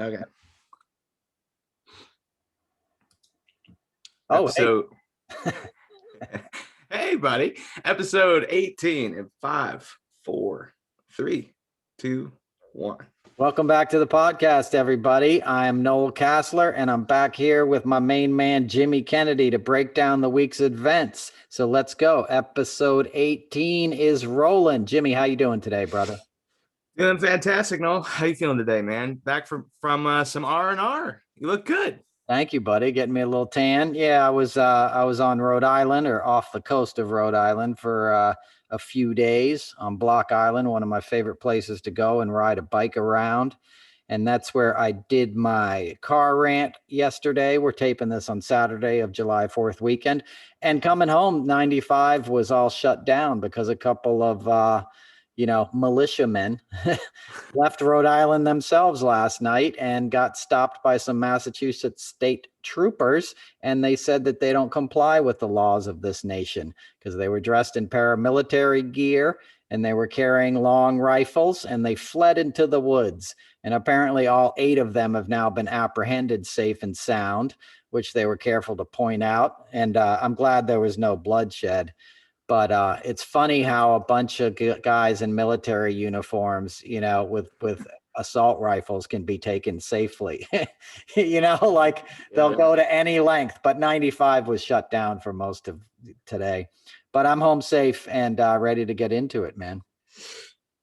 Okay. Oh, Episode. Hey, buddy. Episode 18 in 5, 4, 3, 2, 1. welcome back to the podcast, everybody. I'm Noel Casler, and I'm back here with my main man, Jimmy Kennedy, to break down the week's events. So let's go. Episode 18 is rolling. Jimmy, how you doing today, brother? Feeling fantastic, Noel. How you feeling today, man? Back from some R&R. You look good. Thank you, buddy. Getting me a little tan. Yeah, I was on Rhode Island, or off the coast of Rhode Island, for a few days on Block Island, one of my favorite places to go and ride a bike around. And that's where I did my car rant yesterday. We're taping this on Saturday of July 4th weekend. And coming home, 95 was all shut down because a couple of militiamen left Rhode Island themselves last night and got stopped by some Massachusetts state troopers. And they said that they don't comply with the laws of this nation because they were dressed in paramilitary gear and they were carrying long rifles, and they fled into the woods. And apparently all 8 of them have now been apprehended safe and sound, which they were careful to point out. And I'm glad there was no bloodshed. But it's funny how a bunch of guys in military uniforms, with assault rifles can be taken safely. They'll go to any length. But 95 was shut down for most of today. But I'm home safe and ready to get into it, man.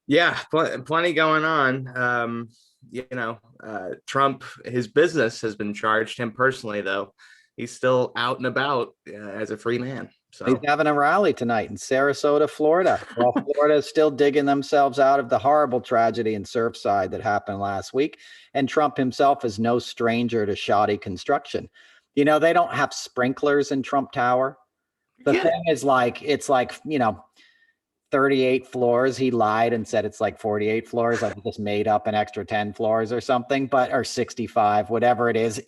Yeah, plenty going on. Trump, his business has been charged. Him personally, though, he's still out and about as a free man. So he's having a rally tonight in Sarasota, Florida. While Florida is still digging themselves out of the horrible tragedy in Surfside that happened last week. And Trump himself is no stranger to shoddy construction. They don't have sprinklers in Trump Tower. The thing is it's 38 floors. He lied and said it's like 48 floors. Like just made up an extra 10 floors or something, or 65, whatever it is.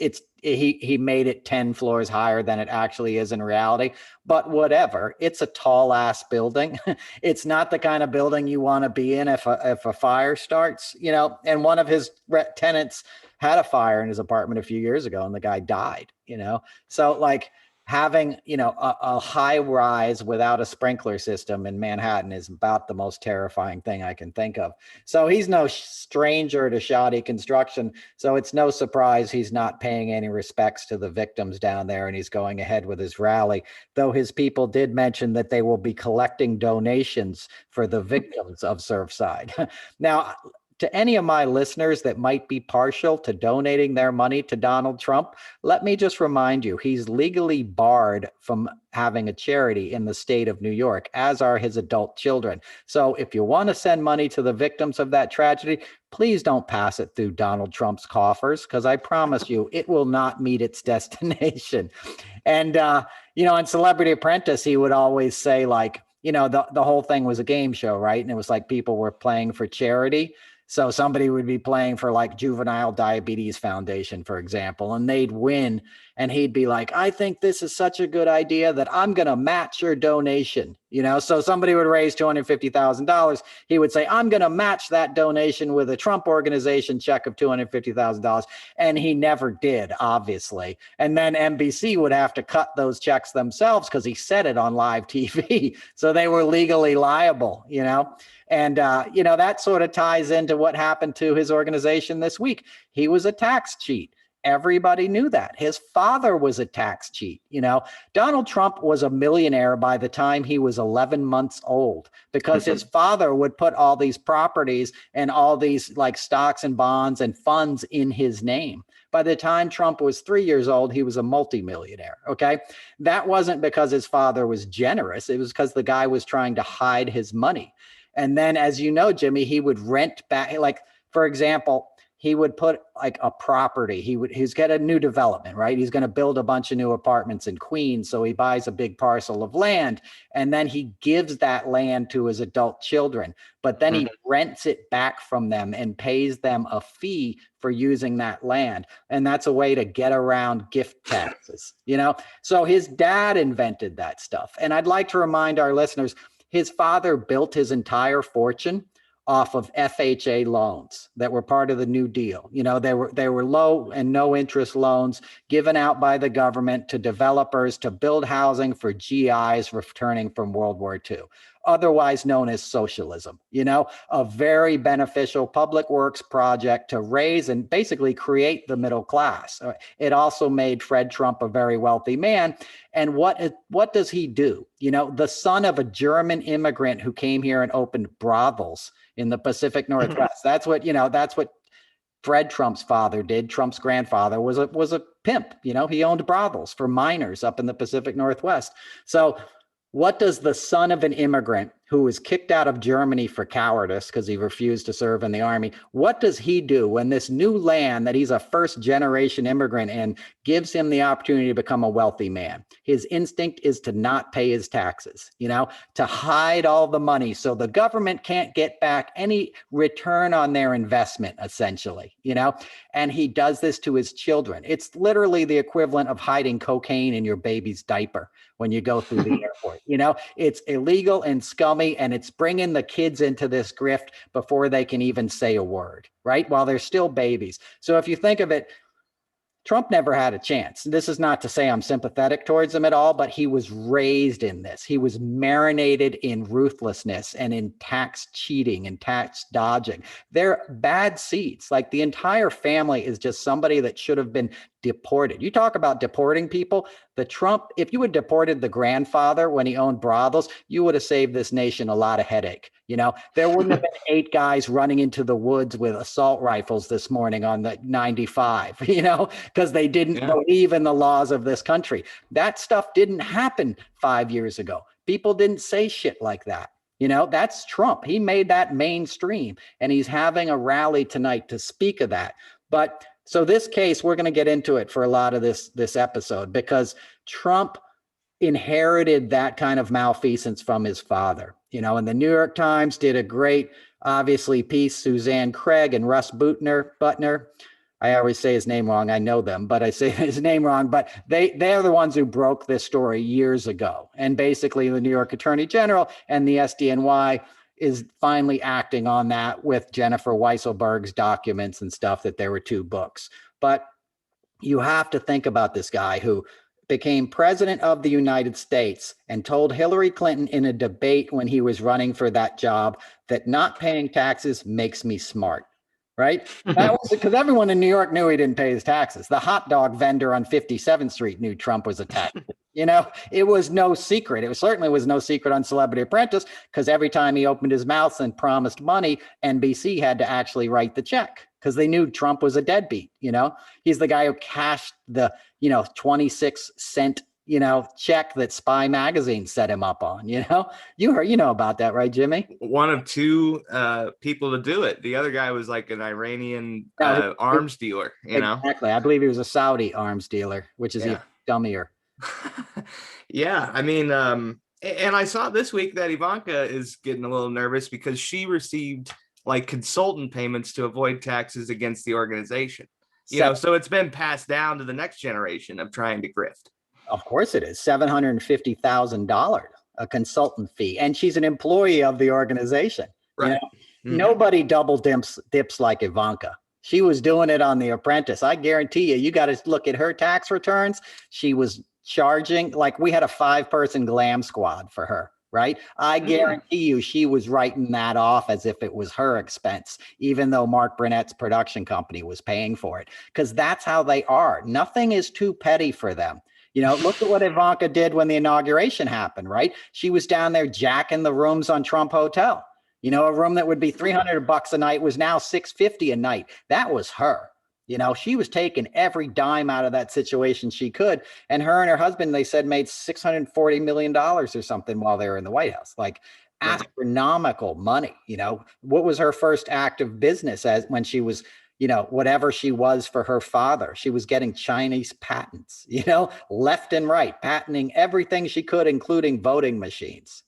He made it 10 floors higher than it actually is in reality. But whatever, it's a tall ass building. It's not the kind of building you want to be in if a fire starts, and one of his tenants had a fire in his apartment a few years ago and the guy died, So having, a high rise without a sprinkler system in Manhattan is about the most terrifying thing I can think of. So he's no stranger to shoddy construction. So it's no surprise he's not paying any respects to the victims down there, and he's going ahead with his rally. Though his people did mention that they will be collecting donations for the victims of Surfside. Now, to any of my listeners that might be partial to donating their money to Donald Trump, let me just remind you, he's legally barred from having a charity in the state of New York, as are his adult children. So if you want to send money to the victims of that tragedy, please don't pass it through Donald Trump's coffers, because I promise you it will not meet its destination. And, in Celebrity Apprentice, he would always say, the whole thing was a game show, right? And it was like people were playing for charity. So somebody would be playing for Juvenile Diabetes Foundation, for example, and they'd win. And he'd be like, I think this is such a good idea that I'm going to match your donation. So somebody would raise $250,000. He would say, I'm going to match that donation with a Trump organization check of $250,000. And he never did, obviously. And then NBC would have to cut those checks themselves because he said it on live TV. So they were legally liable, And, that sort of ties into what happened to his organization this week. He was a tax cheat. Everybody knew that. His father was a tax cheat. Donald Trump was a millionaire by the time he was 11 months old because his father would put all these properties and all these stocks and bonds and funds in his name. By the time Trump was 3 years old, he was a multimillionaire. Okay. That wasn't because his father was generous. It was because the guy was trying to hide his money. And then, as you know, Jimmy, he would rent back, for example, he would put a property. He's got a new development, right? He's going to build a bunch of new apartments in Queens. So he buys a big parcel of land and then he gives that land to his adult children, but then he rents it back from them and pays them a fee for using that land. And that's a way to get around gift taxes, So his dad invented that stuff. And I'd like to remind our listeners, his father built his entire fortune off of FHA loans that were part of the New Deal. They were low and no interest loans given out by the government to developers to build housing for GIs returning from World War II, otherwise known as socialism. A very beneficial public works project to raise and basically create the middle class. It also made Fred Trump a very wealthy man. And what does he do? The son of a German immigrant who came here and opened brothels in the Pacific Northwest. That's what Fred Trump's father did. Trump's grandfather was a pimp. He owned brothels for miners up in the Pacific Northwest. So what does the son of an immigrant who was kicked out of Germany for cowardice because he refused to serve in the army, what does he do when this new land that he's a first generation immigrant in gives him the opportunity to become a wealthy man? His instinct is to not pay his taxes, to hide all the money so the government can't get back any return on their investment, essentially, and he does this to his children. It's literally the equivalent of hiding cocaine in your baby's diaper when you go through the airport. It's illegal and scummy, and it's bringing the kids into this grift before they can even say a word, right? While they're still babies. So if you think of it, Trump never had a chance. This is not to say I'm sympathetic towards him at all, but he was raised in this. He was marinated in ruthlessness and in tax cheating and tax dodging. They're bad seeds. Like, the entire family is just somebody that should have been deported. You talk about deporting people. If you had deported the grandfather when he owned brothels, you would have saved this nation a lot of headache. There wouldn't have been 8 guys running into the woods with assault rifles this morning on the 95, because they didn't believe in the laws of this country. That stuff didn't happen 5 years ago. People didn't say shit like that. That's Trump. He made that mainstream, and he's having a rally tonight to speak of that. But so this case, we're going to get into it for a lot of this episode, because Trump inherited that kind of malfeasance from his father. And the New York Times did a great, obviously, piece. Suzanne Craig and Russ Butner. I always say his name wrong. I know them, but I say his name wrong. But they're the ones who broke this story years ago. And basically, the New York Attorney General and the SDNY is finally acting on that with Jennifer Weisselberg's documents and stuff, that there were 2 books. But you have to think about this guy who became president of the United States and told Hillary Clinton in a debate when he was running for that job that not paying taxes makes me smart. Right? That was because everyone in New York knew he didn't pay his taxes. The hot dog vendor on 57th Street knew Trump was a tax. It was no secret. It certainly was no secret on Celebrity Apprentice, because every time he opened his mouth and promised money, NBC had to actually write the check, because they knew Trump was a deadbeat. He's the guy who cashed the 26-cent check that Spy Magazine set him up on. You know about that, right, Jimmy? One of 2 people to do it. The other guy was like an Iranian arms dealer. Exactly. I believe he was a Saudi arms dealer, which is even dummier. Yeah, I mean, and I saw this week that Ivanka is getting a little nervous because she received like consultant payments to avoid taxes against the organization. So it's been passed down to the next generation of trying to grift. Of course it is. $750,000, a consultant fee. And she's an employee of the organization. Right. Nobody double dips like Ivanka. She was doing it on The Apprentice. I guarantee you got to look at her tax returns. She was charging, like, we had a 5-person glam squad for her. Right. I guarantee you she was writing that off as if it was her expense, even though Mark Burnett's production company was paying for it, because that's how they are. Nothing is too petty for them. Look at what Ivanka did when the inauguration happened, right? She was down there jacking the rooms on Trump Hotel. A room that would be $300 a night was now $650 a night. That was her. She was taking every dime out of that situation she could. And her and her husband, they said, made $640 million or something while they were in the White House. Like, astronomical money. What was her first act of business when she was, whatever she was for her father? She was getting Chinese patents, left and right, patenting everything she could, including voting machines.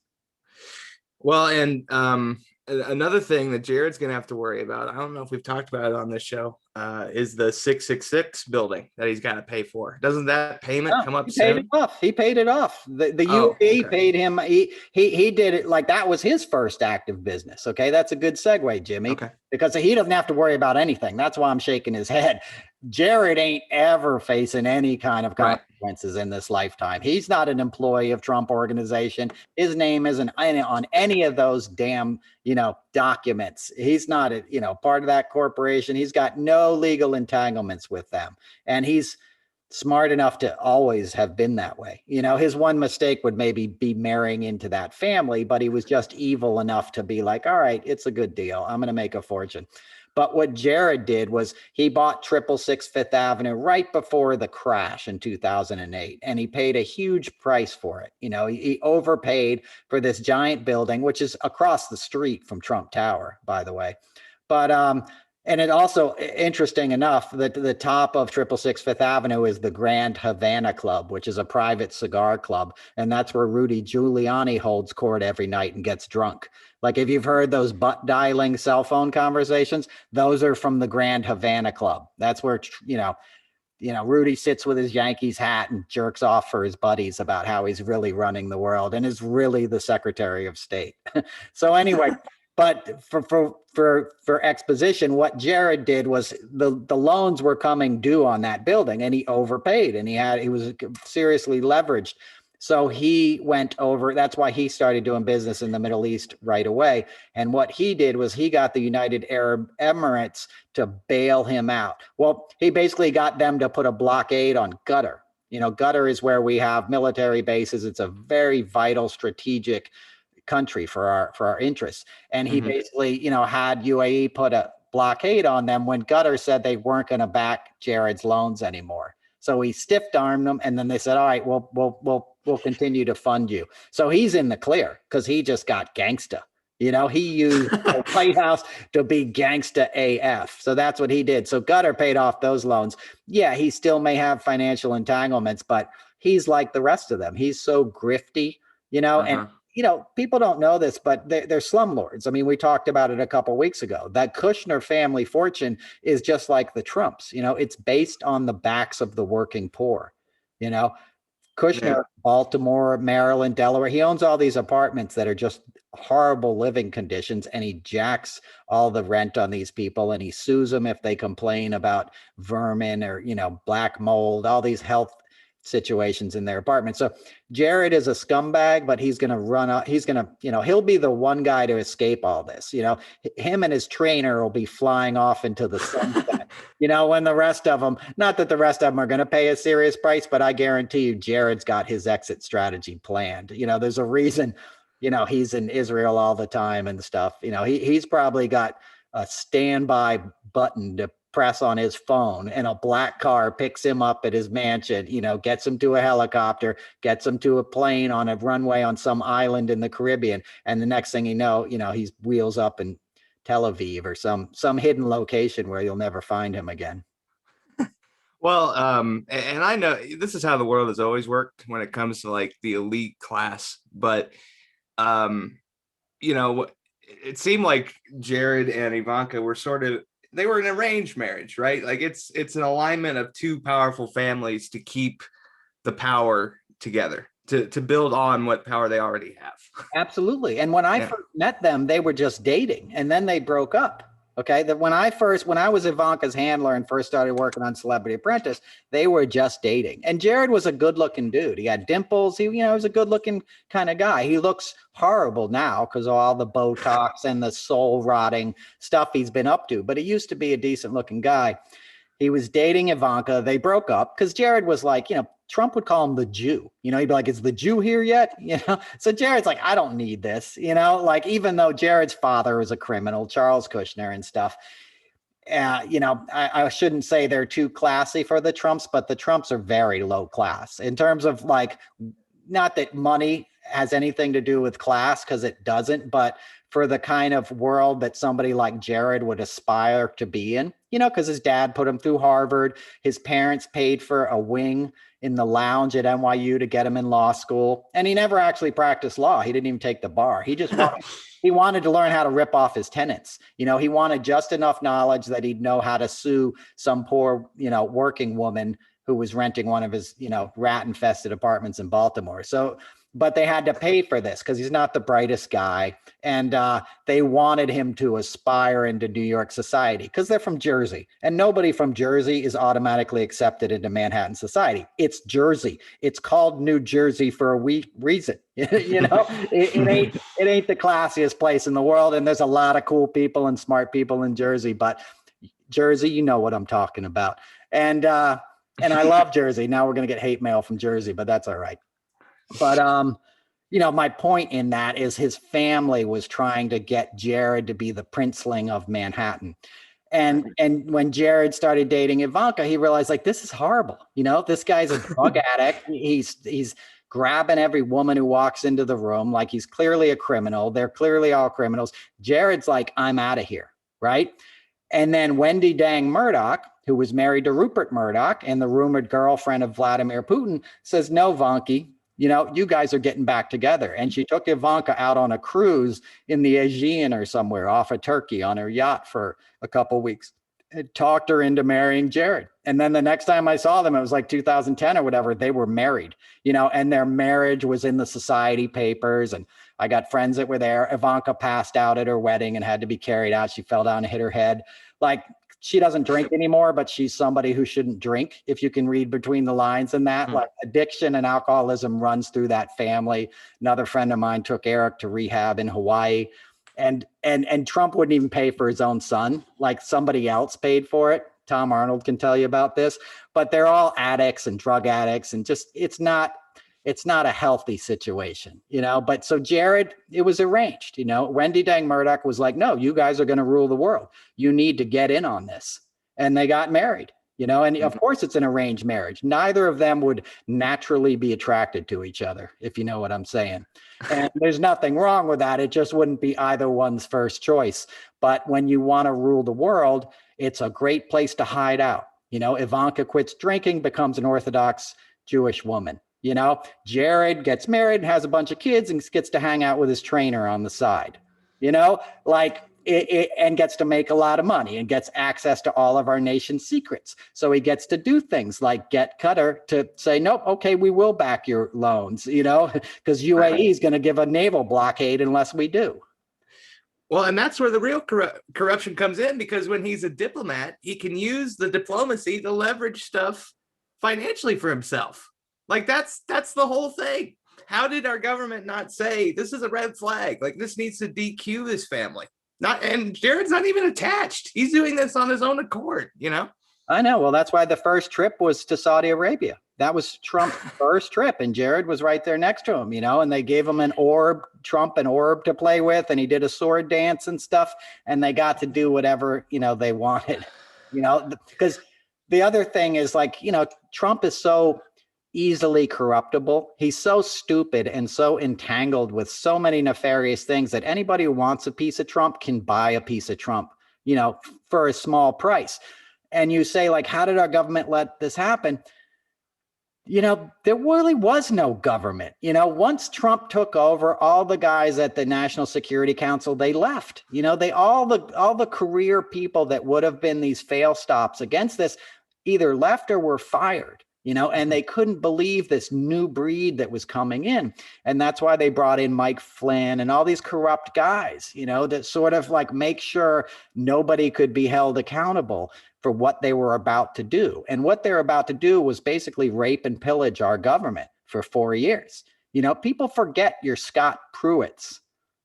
Well, and another thing that Jared's going to have to worry about, I don't know if we've talked about it on this show, is the 666 building that he's got to pay for. Doesn't that payment No, come up he paid it soon? off. He paid it off. The Oh, UAE okay. paid him. He did it like that was his first active business. Okay, that's a good segue, Jimmy, Okay. because he doesn't have to worry about anything. That's why I'm shaking his head. Jared ain't ever facing any kind of Right. consequences in this lifetime. He's not an employee of Trump organization. His name isn't on any of those damn, documents. He's not a, part of that corporation. He's got no legal entanglements with them. And he's smart enough to always have been that way. His one mistake would maybe be marrying into that family, but he was just evil enough to be like, all right, it's a good deal. I'm going to make a fortune. But what Jared did was he bought 666 Fifth Avenue right before the crash in 2008, and he paid a huge price for it. He overpaid for this giant building, which is across the street from Trump Tower, by the way. But and it also interesting enough that the top of 666 Fifth Avenue is the Grand Havana Club, which is a private cigar club, and that's where Rudy Giuliani holds court every night and gets drunk. Like if you've heard those butt dialing cell phone conversations, those are from the Grand Havana Club. That's where Rudy sits with his Yankees hat and jerks off for his buddies about how he's really running the world and is really the Secretary of State. So anyway, but for exposition, what Jared did was the loans were coming due on that building, and he overpaid, and he was seriously leveraged. So he went over. That's why he started doing business in the Middle East right away. And what he did was he got the United Arab Emirates to bail him out. Well, he basically got them to put a blockade on Qatar. Qatar is where we have military bases. It's a very vital strategic country for our interests. And he basically, had UAE put a blockade on them when Qatar said they weren't going to back Jared's loans anymore. So he stiff-armed them, and then they said, all right, we'll continue to fund you. So he's in the clear because he just got gangsta. He used the White House to be gangsta AF. So that's what he did. So Qatar paid off those loans. Yeah, he still may have financial entanglements, but he's like the rest of them. He's so grifty, and people don't know this, but they're slumlords. I mean, we talked about it a couple of weeks ago. That Kushner family fortune is just like the Trumps. It's based on the backs of the working poor. Kushner, Yeah. Baltimore, Maryland, Delaware, he owns all these apartments that are just horrible living conditions, and he jacks all the rent on these people, and he sues them if they complain about vermin or, black mold, all these health situations in their apartment. So Jared is a scumbag, but he's going to run up. He's going to, he'll be the one guy to escape all this. Him and his trainer will be flying off into the sunset, when the rest of them, not that the rest of them are going to pay a serious price, but I guarantee you Jared's got his exit strategy planned. There's a reason, he's in Israel all the time and stuff. He's probably got a standby button to press on his phone, and a black car picks him up at his mansion, gets him to a helicopter, gets him to a plane on a runway on some island in the Caribbean. And the next thing you know, he's wheels up in Tel Aviv or some hidden location where you'll never find him again. Well, and I know this is how the world has always worked when it comes to like the elite class, but it seemed like Jared and Ivanka were they were an arranged marriage, right? Like it's an alignment of two powerful families to keep the power together, to build on what power they already have. Absolutely. And when I first met them, they were just dating, and then they broke up. Okay. That when I was Ivanka's handler and first started working on Celebrity Apprentice, they were just dating. And Jared was a good looking dude. He had dimples. He was a good looking kind of guy. He looks horrible now because of all the Botox and the soul rotting stuff he's been up to. But he used to be a decent looking guy. He was dating Ivanka. They broke up because Jared was like, Trump would call him the Jew. He'd be like, is the Jew here yet? So Jared's like, I don't need this, like even though Jared's father was a criminal, Charles Kushner and stuff. I shouldn't say they're too classy for the Trumps, but the Trumps are very low class in terms of like, not that money has anything to do with class, because it doesn't, but for the kind of world that somebody like Jared would aspire to be in, you know, because his dad put him through Harvard. His parents paid for a wing in the lounge at NYU to get him in law school. And he never actually practiced law. He didn't even take the bar. He wanted to learn how to rip off his tenants. You know, he wanted just enough knowledge that he'd know how to sue some poor, you know, working woman who was renting one of his, you know, rat infested apartments in Baltimore. So, but they had to pay for this because he's not the brightest guy. And they wanted him to aspire into New York society because they're from Jersey. And nobody from Jersey is automatically accepted into Manhattan society. It's Jersey. It's called New Jersey for a reason. You know, it ain't the classiest place in the world. And there's a lot of cool people and smart people in Jersey. But Jersey, you know what I'm talking about. And I love Jersey. Now we're going to get hate mail from Jersey, but that's all right. But, you know, my point in that is his family was trying to get Jared to be the princeling of Manhattan. And when Jared started dating Ivanka, he realized, like, this is horrible. You know, this guy's a drug addict. He's grabbing every woman who walks into the room. Like, he's clearly a criminal. They're clearly all criminals. Jared's like, I'm out of here. Right. And then Wendy Dang Murdoch, who was married to Rupert Murdoch and the rumored girlfriend of Vladimir Putin, says, no, Vanki, you know, you guys are getting back together. And she took Ivanka out on a cruise in the Aegean or somewhere off of Turkey on her yacht for a couple of weeks. It talked her into marrying Jared. And then the next time I saw them, it was like 2010 or whatever, they were married, you know, and their marriage was in the society papers. And I got friends that were there. Ivanka passed out at her wedding and had to be carried out. She fell down and hit her head. Like, she doesn't drink anymore, but she's somebody who shouldn't drink, if you can read between the lines in that. Like, addiction and alcoholism runs through that family. Another friend of mine took Eric to rehab in Hawaii. And Trump wouldn't even pay for his own son. Like, somebody else paid for it. Tom Arnold can tell you about this. But they're all addicts and drug addicts, and just it's not a healthy situation, you know. But so Jared, it was arranged, you know. Wendy Dang Murdoch was like, no, you guys are going to rule the world. You need to get in on this. And they got married, you know, and of course it's an arranged marriage. Neither of them would naturally be attracted to each other, if you know what I'm saying. And there's nothing wrong with that. It just wouldn't be either one's first choice. But when you want to rule the world, it's a great place to hide out. You know, Ivanka quits drinking, becomes an Orthodox Jewish woman. You know, Jared gets married and has a bunch of kids and gets to hang out with his trainer on the side, you know, like and gets to make a lot of money and gets access to all of our nation's secrets. So he gets to do things like get Qatar to say, nope, okay, we will back your loans, you know, because UAE is going to give a naval blockade unless we do. Well, and that's where the real corruption comes in, because when he's a diplomat, he can use the diplomacy to leverage stuff financially for himself. Like, that's the whole thing. How did our government not say this is a red flag? Like, this needs to DQ this family. And Jared's not even attached. He's doing this on his own accord, you know? I know. Well, that's why the first trip was to Saudi Arabia. That was Trump's first trip, and Jared was right there next to him, you know, and they gave him an orb, Trump an orb to play with, and he did a sword dance and stuff, and they got to do whatever, you know, they wanted, you know, because the other thing is, like, you know, Trump is so easily corruptible. He's so stupid and so entangled with so many nefarious things that anybody who wants a piece of Trump can buy a piece of Trump, you know, for a small price. And you say, like, how did our government let this happen? You know, there really was no government. You know, once Trump took over, all the guys at the National Security Council, they left. You know, all the career people that would have been these fail stops against this either left or were fired. You know, and they couldn't believe this new breed that was coming in. And that's why they brought in Mike Flynn and all these corrupt guys, you know, that sort of like make sure nobody could be held accountable for what they were about to do. And what they're about to do was basically rape and pillage our government for 4 years. You know, people forget your Scott Pruitts.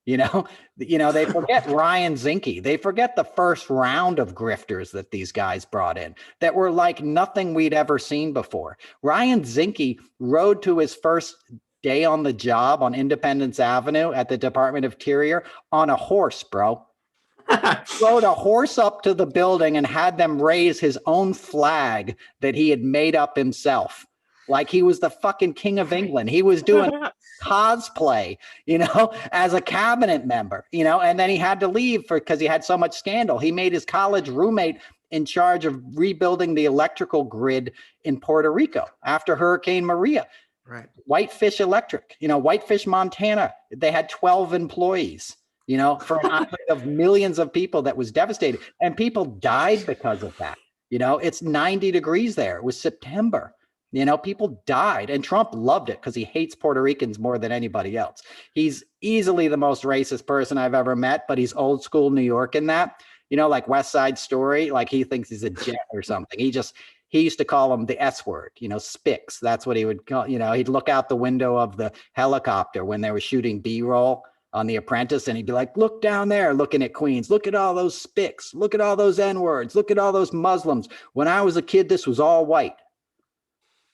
You know, they forget Ryan Zinke. They forget the first round of grifters that these guys brought in that were like nothing we'd ever seen before. Ryan Zinke rode to his first day on the job on Independence Avenue at the Department of Interior on a horse, bro. Rode a horse up to the building and had them raise his own flag that he had made up himself. like he was the fucking king of England. He was doing cosplay, as a cabinet member, and then he had to leave because he had so much scandal. He made his college roommate in charge of rebuilding the electrical grid in Puerto Rico after Hurricane Maria. Right. Whitefish Electric, Whitefish, Montana, they had 12 employees, for an island of millions of people that was devastated. And people died because of that. It's 90 degrees there. It was September. People died, and Trump loved it because he hates Puerto Ricans more than anybody else. He's easily the most racist person I've ever met, but he's old school New York in that, like West Side Story, like he thinks he's a jet or something. He used to call him the S word, Spicks. That's what he would call, he'd look out the window of the helicopter when they were shooting B-roll on The Apprentice, and he'd be like, look down there, looking at Queens, look at all those Spicks, look at all those N-words, look at all those Muslims. When I was a kid, this was all white.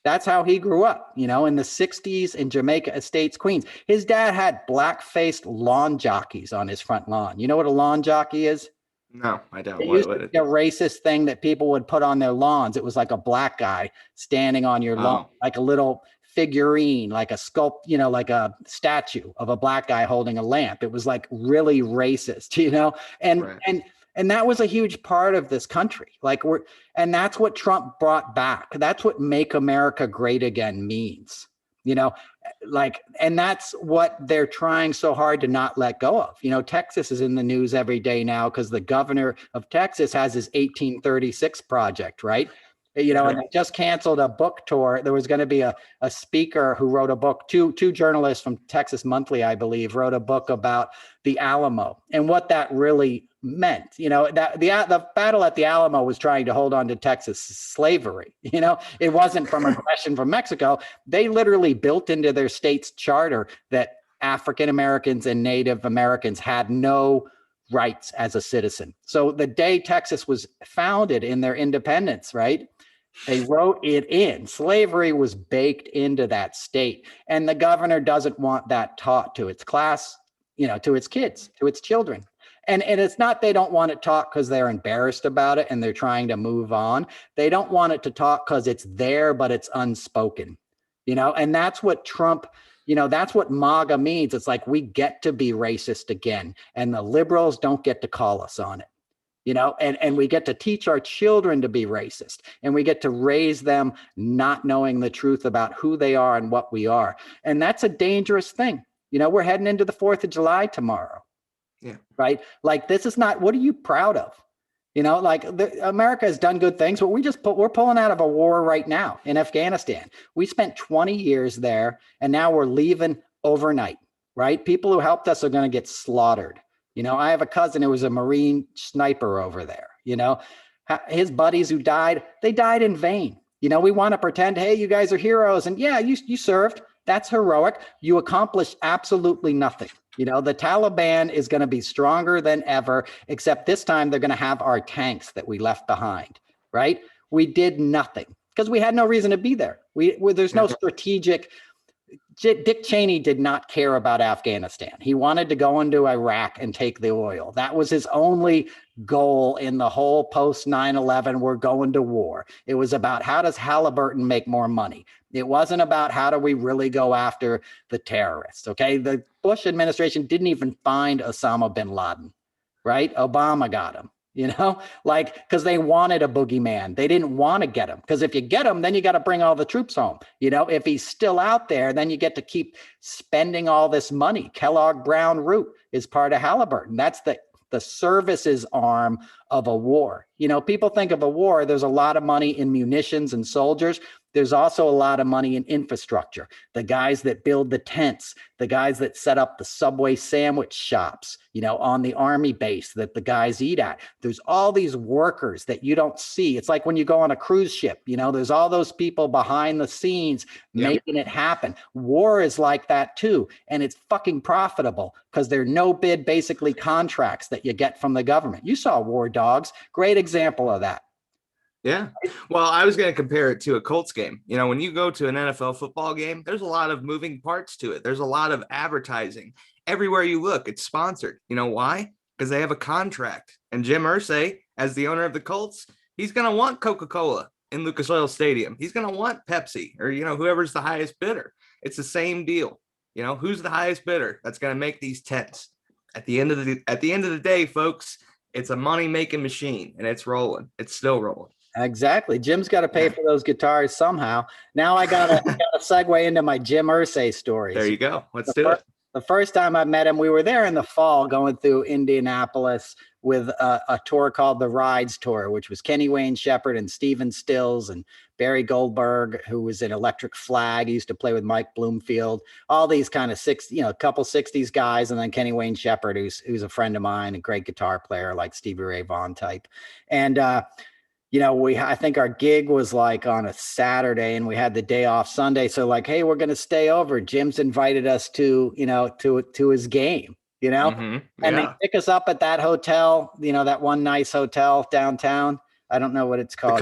That's how he grew up, in the 60s in Jamaica Estates, Queens. His dad had black-faced lawn jockeys on his front lawn. You know what a lawn jockey is? No, I don't. It used to be a racist thing that people would put on their lawns. It was like a black guy standing on your lawn, like a little figurine, like a sculpt, like a statue of a black guy holding a lamp. It was like really racist, and right. And that was a huge part of this country. And that's what Trump brought back. That's what Make America Great Again means. And that's what they're trying so hard to not let go of. Texas is in the news every day now because the governor of Texas has his 1836 project, right? And they just canceled a book tour. There was going to be a speaker who wrote a book, two journalists from Texas Monthly, I believe, wrote a book about the Alamo and what that really meant. That the battle at the Alamo was trying to hold on to Texas slavery. It wasn't from aggression from Mexico. They literally built into their state's charter that African Americans and Native Americans had no rights as a citizen. So the day Texas was founded in their independence, right? They wrote it in. Slavery was baked into that state. And the governor doesn't want that taught to its class, to its kids, to its children. And it's not they don't want it taught because they're embarrassed about it and they're trying to move on. They don't want it to talk because it's there, but it's unspoken, and that's what Trump, that's what MAGA means. It's like we get to be racist again, and the liberals don't get to call us on it. And we get to teach our children to be racist, and we get to raise them not knowing the truth about who they are and what we are. And that's a dangerous thing. We're heading into the 4th of July tomorrow. Yeah. Right. Like, this is not, what are you proud of? America has done good things, but we're pulling out of a war right now in Afghanistan. We spent 20 years there, and now we're leaving overnight, right? People who helped us are going to get slaughtered. I have a cousin who was a Marine sniper over there. His buddies who died, they died in vain. We want to pretend, hey, you guys are heroes. And yeah, you served. That's heroic. You accomplished absolutely nothing. The Taliban is going to be stronger than ever, except this time they're going to have our tanks that we left behind, right? We did nothing because we had no reason to be there. There's no strategic. Dick Cheney did not care about Afghanistan. He wanted to go into Iraq and take the oil. That was his only goal in the whole post 9/11. We're going to war. It was about how does Halliburton make more money? It wasn't about how do we really go after the terrorists. Okay. The Bush administration didn't even find Osama bin Laden, right? Obama got him. Because they wanted a boogeyman. They didn't want to get him. Because if you get him, then you got to bring all the troops home. If he's still out there, then you get to keep spending all this money. Kellogg Brown Root is part of Halliburton. That's the services arm of a war. People think of a war, there's a lot of money in munitions and soldiers. There's also a lot of money in infrastructure. The guys that build the tents, the guys that set up the Subway sandwich shops, on the Army base that the guys eat at. There's all these workers that you don't see. It's like when you go on a cruise ship, there's all those people behind the scenes making it happen. War is like that too. And it's fucking profitable because they're no bid, basically contracts that you get from the government. You saw War Dogs, great example of that. Yeah. Well, I was going to compare it to a Colts game. When you go to an NFL football game, there's a lot of moving parts to it. There's a lot of advertising. Everywhere you look, it's sponsored. You know why? Because they have a contract. And Jim Irsay, as the owner of the Colts, he's going to want Coca-Cola in Lucas Oil Stadium. He's going to want Pepsi or, whoever's the highest bidder. It's the same deal. Who's the highest bidder? That's going to make these tents. At the end of the day, folks, it's a money-making machine, and it's rolling. It's still rolling. Exactly. Jim's got to pay for those guitars somehow. Now I got to segue into my Jim Irsay stories. There you go. Let's do it. The first time I met him, we were there in the fall going through Indianapolis with a tour called the Rides Tour, which was Kenny Wayne Shepherd and Steven Stills and Barry Goldberg, who was in Electric Flag. He used to play with Mike Bloomfield, all these kind of a couple 60s guys. And then Kenny Wayne Shepherd, who's a friend of mine, a great guitar player, like Stevie Ray Vaughan type. And, I think our gig was like on a Saturday and we had the day off Sunday. So like, hey, we're going to stay over. Jim's invited us to his game, and they pick us up at that hotel, that one nice hotel downtown. I don't know what it's called.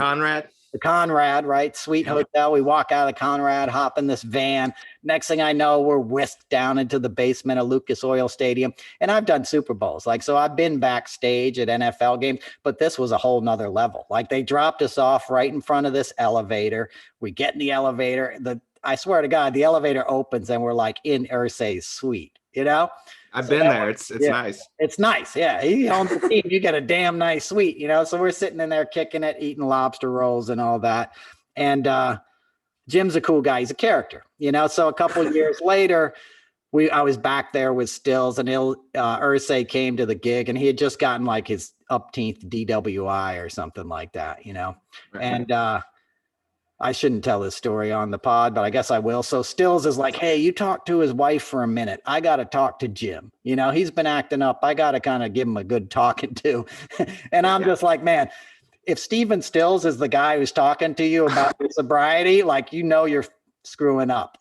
The Conrad, right? Sweet hotel. We walk out of the Conrad, hop in this van. Next thing I know, we're whisked down into the basement of Lucas Oil Stadium. And I've done Super Bowls. So I've been backstage at NFL games, but this was a whole nother level. They dropped us off right in front of this elevator. We get in the elevator. I swear to God, the elevator opens and we're like in Irsay's suite, I've been there. It's nice. It's nice. Yeah. He owns the team. You get a damn nice suite, So we're sitting in there kicking it, eating lobster rolls and all that. And Jim's a cool guy. He's a character, So a couple of years later, I was back there with Stills and Irsay came to the gig and he had just gotten like his upteenth DWI or something like that, Right. And I shouldn't tell this story on the pod, but I guess I will. So Stills is like, hey, you talk to his wife for a minute. I got to talk to Jim. He's been acting up. I got to kind of give him a good talking to. And I'm just like, man, if Steven Stills is the guy who's talking to you about your sobriety, you're screwing up,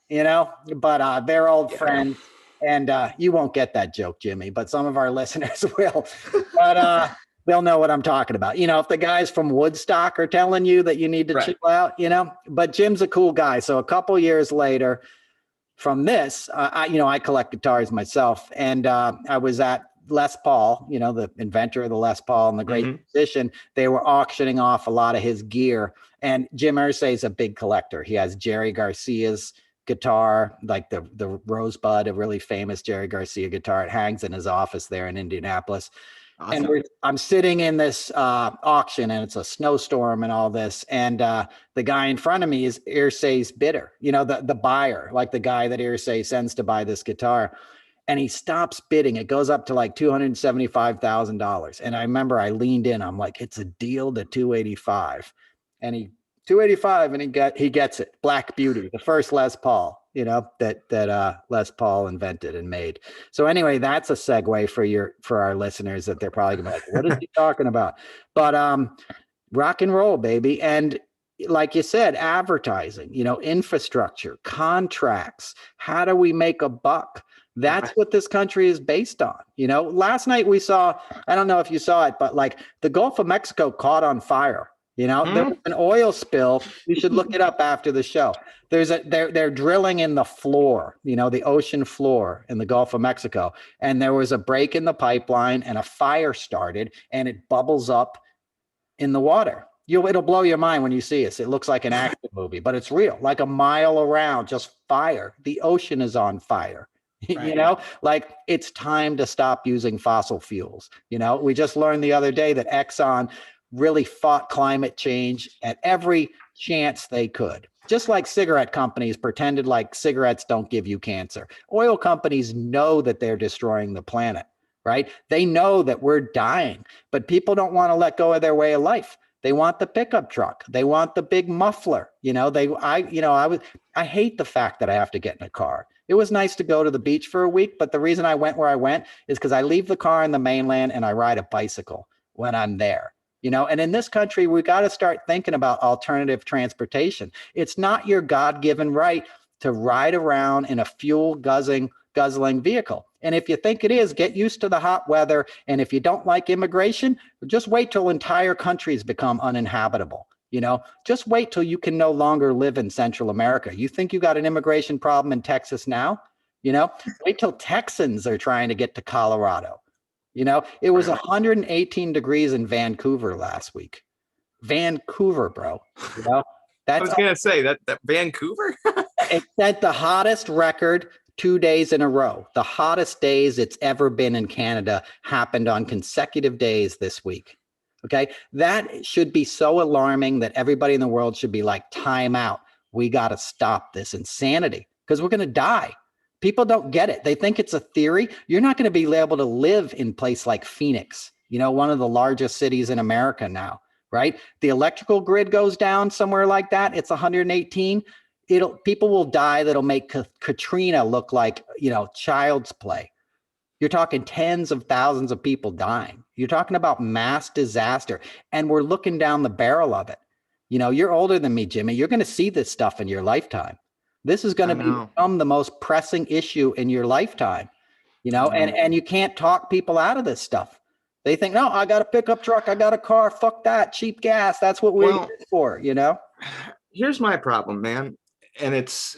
but they're old friends and you won't get that joke, Jimmy, but some of our listeners will. But they'll know what I'm talking about. If the guys from Woodstock are telling you that you need to chill out, but Jim's a cool guy. So a couple years later from this, I collect guitars myself. And I was at Les Paul, the inventor of the Les Paul and the great musician. They were auctioning off a lot of his gear. And Jim Irsay is a big collector. He has Jerry Garcia's guitar, like the Rosebud, a really famous Jerry Garcia guitar. It hangs in his office there in Indianapolis. Awesome. And I'm sitting in this auction and it's a snowstorm and all this. And the guy in front of me is Irsay's bidder, the buyer, like the guy that Irsay sends to buy this guitar. And he stops bidding. It goes up to like $275,000. And I remember I leaned in. I'm like, it's a deal to 285. And 285 and he gets it. Black Beauty, the first Les Paul. That Les Paul invented and made. So anyway, that's a segue for our listeners that they're probably gonna be like, what is he talking about? But rock and roll, baby. And like you said, advertising, infrastructure, contracts. How do we make a buck? That's what this country is based on. Last night we saw, I don't know if you saw it, but like the Gulf of Mexico caught on fire. There was an oil spill. You should look it up after the show. They're drilling in the floor, the ocean floor in the Gulf of Mexico. And there was a break in the pipeline and a fire started and it bubbles up in the water. It'll blow your mind when you see it. It looks like an action movie, but it's real. Like a mile around, just fire. The ocean is on fire. Right. It's time to stop using fossil fuels. We just learned the other day that Exxon really fought climate change at every chance they could. Just like cigarette companies pretended like cigarettes don't give you cancer. Oil companies know that they're destroying the planet, right? They know that we're dying, but people don't want to let go of their way of life. They want the pickup truck. They want the big muffler. I hate the fact that I have to get in a car. It was nice to go to the beach for a week, but the reason I went where I went is because I leave the car in the mainland and I ride a bicycle when I'm there. And in this country, we got to start thinking about alternative transportation. It's not your God-given right to ride around in a fuel guzzling vehicle. And if you think it is, get used to the hot weather. And if you don't like immigration, just wait till entire countries become uninhabitable. Just wait till you can no longer live in Central America. You think you got an immigration problem in Texas now? Wait till Texans are trying to get to Colorado. It was 118 degrees in Vancouver last week. Vancouver, bro. You know, I that's was gonna say that Vancouver. it set the hottest record 2 days in a row. The hottest days it's ever been in Canada happened on consecutive days this week. Okay. That should be so alarming that everybody in the world should be like, time out. We got to stop this insanity because we're going to die. People don't get it. They think it's a theory. You're not going to be able to live in a place like Phoenix, one of the largest cities in America now, right? The electrical grid goes down somewhere like that. It's 118. People will die that'll make Katrina look like, child's play. You're talking tens of thousands of people dying. You're talking about mass disaster, and we're looking down the barrel of it. You're older than me, Jimmy. You're going to see this stuff in your lifetime. This is going to become the most pressing issue in your lifetime, and you can't talk people out of this stuff. They think, no, I got a pickup truck. I got a car. Fuck that. Cheap gas. That's what we're here for, Here's my problem, man. And it's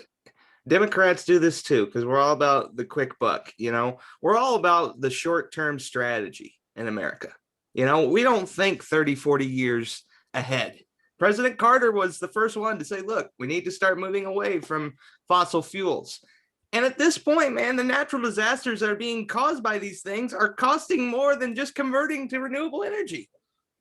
Democrats do this too, because we're all about the quick buck. We're all about the short-term strategy in America. We don't think 30, 40 years ahead. President Carter was the first one to say, look, we need to start moving away from fossil fuels. And at this point, man, the natural disasters that are being caused by these things are costing more than just converting to renewable energy.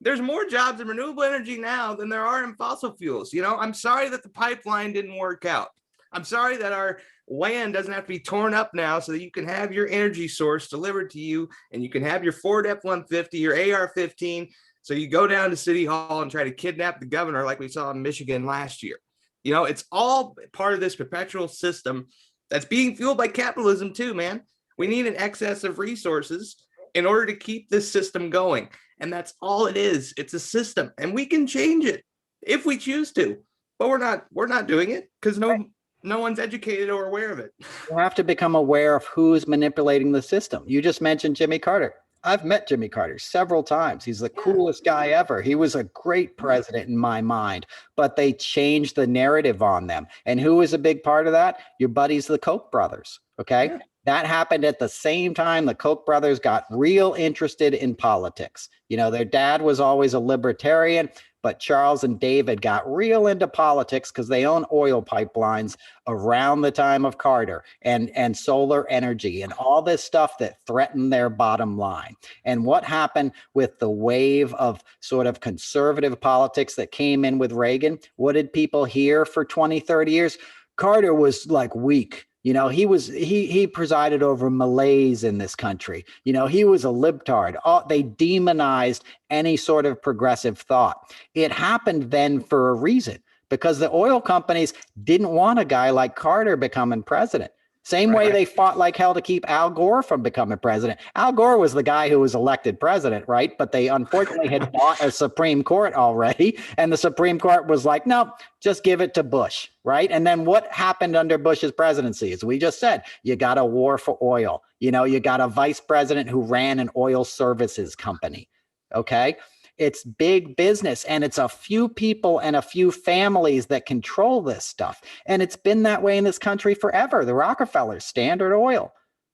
There's more jobs in renewable energy now than there are in fossil fuels. I'm sorry that the pipeline didn't work out. I'm sorry that our land doesn't have to be torn up now so that you can have your energy source delivered to you and you can have your Ford F-150, your AR-15. So you go down to City Hall and try to kidnap the governor like we saw in Michigan last year. It's all part of this perpetual system that's being fueled by capitalism too, man. We need an excess of resources in order to keep this system going. And that's all it is. It's a system, and we can change it if we choose to, but we're not doing it because no one's educated or aware of it. You have to become aware of who's manipulating the system. You just mentioned Jimmy Carter. I've met Jimmy Carter several times. He's the coolest guy ever. He was a great president in my mind, but they changed the narrative on them. And who was a big part of that? Your buddies, the Koch brothers. Okay. Yeah. That happened at the same time the Koch brothers got real interested in politics. Their dad was always a libertarian, but Charles and David got real into politics because they own oil pipelines around the time of Carter and solar energy and all this stuff that threatened their bottom line. And what happened with the wave of sort of conservative politics that came in with Reagan? What did people hear for 20, 30 years? Carter was like weak. He presided over malaise in this country. He was a libtard. They demonized any sort of progressive thought. It happened then for a reason, because the oil companies didn't want a guy like Carter becoming president. Same way they fought like hell to keep Al Gore from becoming president. Al Gore was the guy who was elected president, right? But they unfortunately had bought a Supreme Court already. And the Supreme Court was like, no, just give it to Bush, right? And then what happened under Bush's presidency? As we just said, you got a war for oil. You got a vice president who ran an oil services company, okay? It's big business, and it's a few people and a few families that control this stuff. And it's been that way in this country forever. The Rockefellers, Standard Oil,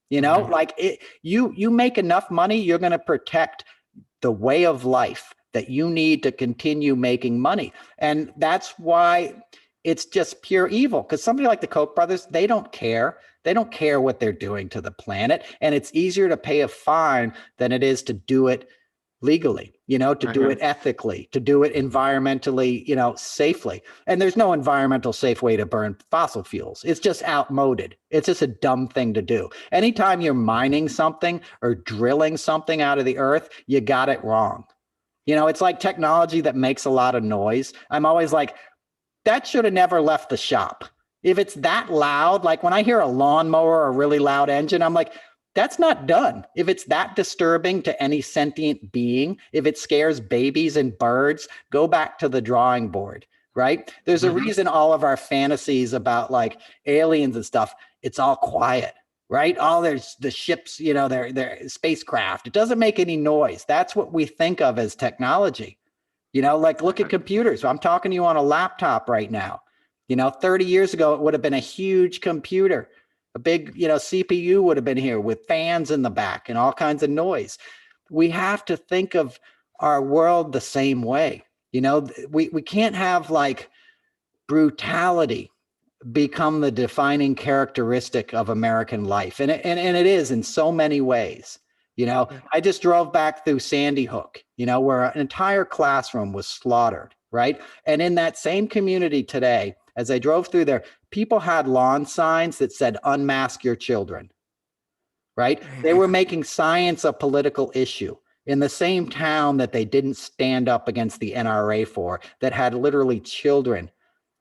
you make enough money, you're going to protect the way of life that you need to continue making money. And that's why it's just pure evil, because somebody like the Koch brothers, they don't care. They don't care what they're doing to the planet. And it's easier to pay a fine than it is to do it legally, to do it ethically, to do it environmentally, safely. And there's no environmental safe way to burn fossil fuels. It's just outmoded. It's just a dumb thing to do. Anytime you're mining something or drilling something out of the earth, you got it wrong. It's like technology that makes a lot of noise. I'm always like, that should have never left the shop. If it's that loud, like when I hear a lawnmower or a really loud engine, I'm like, that's not done. If it's that disturbing to any sentient being, if it scares babies and birds, go back to the drawing board, right? There's a reason all of our fantasies about like aliens and stuff, it's all quiet, right? There's the ships, their spacecraft. It doesn't make any noise. That's what we think of as technology. Like look at computers. I'm talking to you on a laptop right now. 30 years ago, it would have been a huge computer. A big, CPU would have been here with fans in the back and all kinds of noise. We have to think of our world the same way. We can't have like brutality become the defining characteristic of American life. And it is in so many ways. I just drove back through Sandy Hook, where an entire classroom was slaughtered, right? And in that same community today, as I drove through there, people had lawn signs that said, unmask your children, right? They were making science a political issue in the same town that they didn't stand up against the NRA for, that had literally children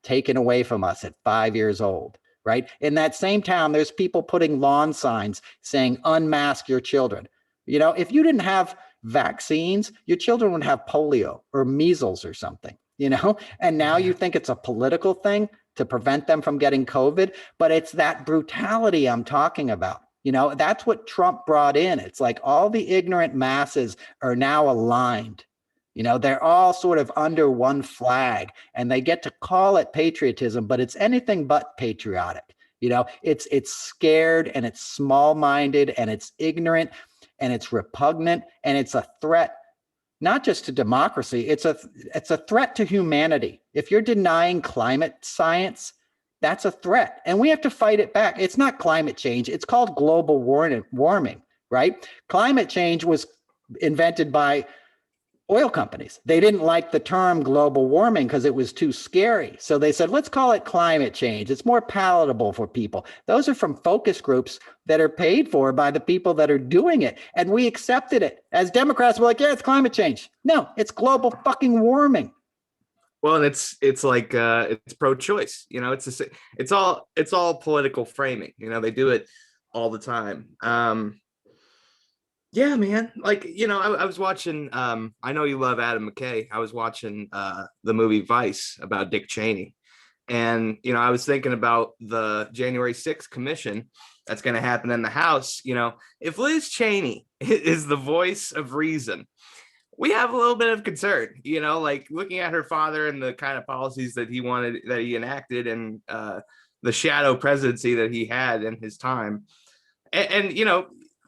taken away from us at 5 years old, right? In that same town, there's people putting lawn signs saying, unmask your children. If you didn't have vaccines, your children would have polio or measles or something, and now you think it's a political thing to prevent them from getting COVID, but it's that brutality I'm talking about. That's what Trump brought in. It's like all the ignorant masses are now aligned. They're all sort of under one flag, and they get to call it patriotism, but it's anything but patriotic. It's scared, and it's small-minded, and it's ignorant, and it's repugnant, and it's a threat not just to democracy, it's a threat to humanity. If you're denying climate science, that's a threat, and we have to fight it back. It's not climate change. It's called global warming, right? Climate change was invented by oil companies. They didn't like the term global warming because it was too scary. So they said, let's call it climate change. It's more palatable for people. Those are from focus groups that are paid for by the people that are doing it. And we accepted it. As Democrats, we're like, yeah, it's climate change. No, it's global fucking warming. Well, and it's like it's pro-choice. It's all political framing. They do it all the time. Yeah, man. Like, I was watching, I know you love Adam McKay. I was watching the movie Vice about Dick Cheney. And, I was thinking about the January 6th commission that's going to happen in the House. If Liz Cheney is the voice of reason, we have a little bit of concern, like looking at her father and the kind of policies that he enacted, and the shadow presidency that he had in his time. And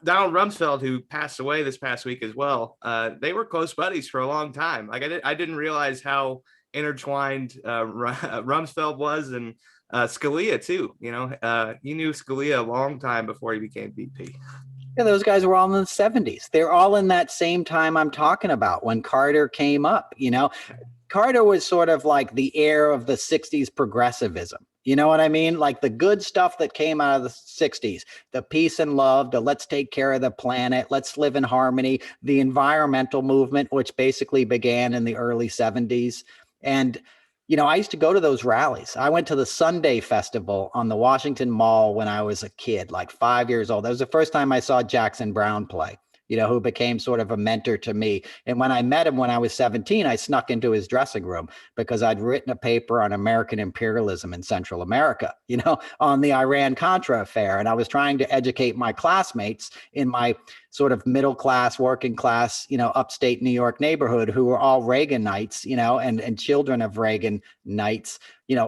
Donald Rumsfeld, who passed away this past week as well, they were close buddies for a long time. Like I didn't realize how intertwined Rumsfeld was, and Scalia too. He knew Scalia a long time before he became VP. Yeah, those guys were all in the 70s. They're all in that same time I'm talking about when Carter came up. Carter was sort of like the heir of the 60s progressivism. You know what I mean? Like the good stuff that came out of the 60s, the peace and love, the let's take care of the planet, let's live in harmony, the environmental movement, which basically began in the early 70s. And, I used to go to those rallies. I went to the Sunday Festival on the Washington Mall when I was a kid, like 5 years old. That was the first time I saw Jackson Browne play, who became sort of a mentor to me. And when I met him when I was 17, I snuck into his dressing room because I'd written a paper on American imperialism in Central America, on the Iran-Contra affair. And I was trying to educate my classmates in my sort of middle class, working class, upstate New York neighborhood who were all Reaganites, and children of Reaganites.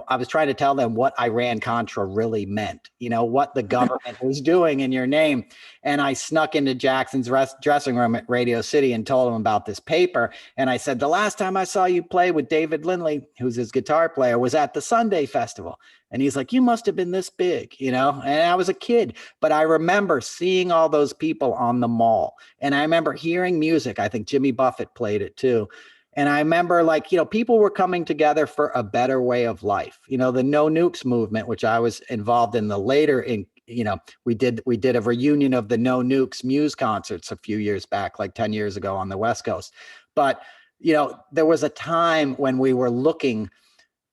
I was trying to tell them what Iran-Contra really meant, what the government was doing in your name. And I snuck into Jackson's dressing room at Radio City and told him about this paper. And I said, the last time I saw you play with David Lindley, who's his guitar player, was at the Sunday Festival. And he's like, you must have been this big, and I was a kid, but I remember seeing all those people on the mall. And I remember hearing music. I think Jimmy Buffett played it too. And I remember people were coming together for a better way of life. The No Nukes movement, which I was involved in we did a reunion of the No Nukes Muse concerts a few years back, like 10 years ago on the West Coast. But, there was a time when we were looking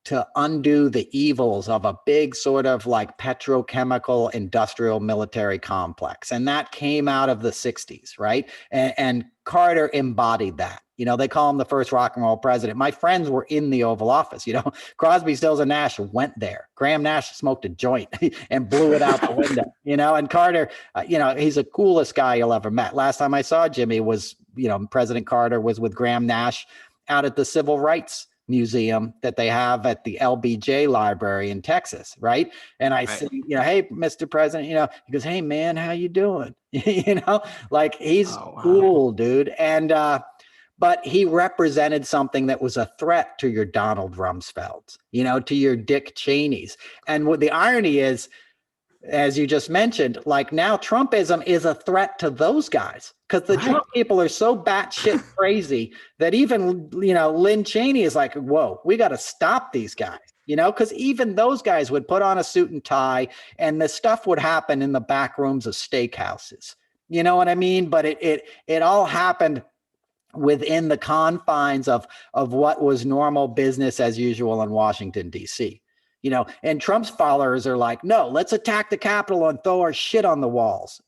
to undo the evils of a big sort of like petrochemical industrial military complex. And that came out of the 60s, right? And Carter embodied that. They call him the first rock and roll president. My friends were in the Oval Office. Crosby, Stills, and Nash went there. Graham Nash smoked a joint and blew it out the window, and Carter, he's the coolest guy you'll ever met. Last time I saw Jimmy was, President Carter was with Graham Nash out at the Civil Rights Museum that they have at the LBJ Library in Texas, right? And I said, hey, Mr. President, he goes, hey, man, how you doing? Like he's cool, dude. And but he represented something that was a threat to your Donald Rumsfelds, to your Dick Cheneys. And what the irony is, as you just mentioned, like now Trumpism is a threat to those guys because the Trump people are so batshit crazy that even, Lynn Cheney is like, whoa, we got to stop these guys, because even those guys would put on a suit and tie and the stuff would happen in the back rooms of steakhouses. You know what I mean? But it all happened within the confines of what was normal business as usual in Washington, D.C. And Trump's followers are like, no, let's attack the Capitol and throw our shit on the walls.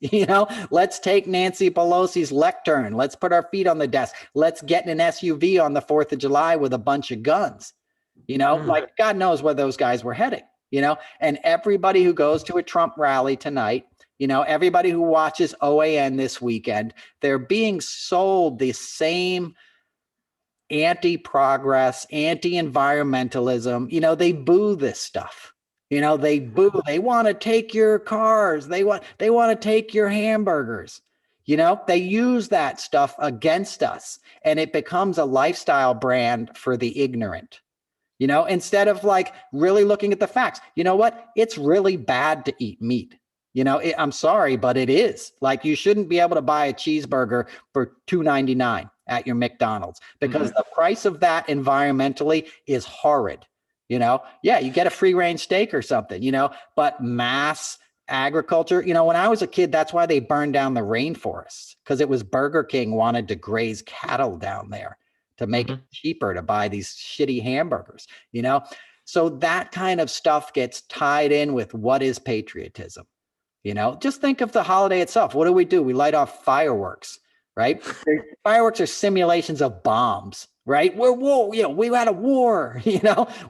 Let's take Nancy Pelosi's lectern. Let's put our feet on the desk. Let's get in an SUV on the 4th of July with a bunch of guns. Like God knows where those guys were heading, and everybody who goes to a Trump rally tonight, everybody who watches OAN this weekend, they're being sold the same anti-progress, anti-environmentalism. They boo this stuff. They boo. They want to take your cars. They want to take your hamburgers. They use that stuff against us, and it becomes a lifestyle brand for the ignorant. Instead of like really looking at the facts. You know what? It's really bad to eat meat. I'm sorry, but it is. Like, you shouldn't be able to buy a cheeseburger for $2.99 at your McDonald's because the price of that environmentally is horrid. Yeah, you get a free range steak or something, but mass agriculture, when I was a kid, that's why they burned down the rainforests, because it was Burger King wanted to graze cattle down there to make it cheaper to buy these shitty hamburgers, So that kind of stuff gets tied in with what is patriotism. Just think of the holiday itself. What do? We light off fireworks, right? Fireworks are simulations of bombs, right? We're war, we had a war,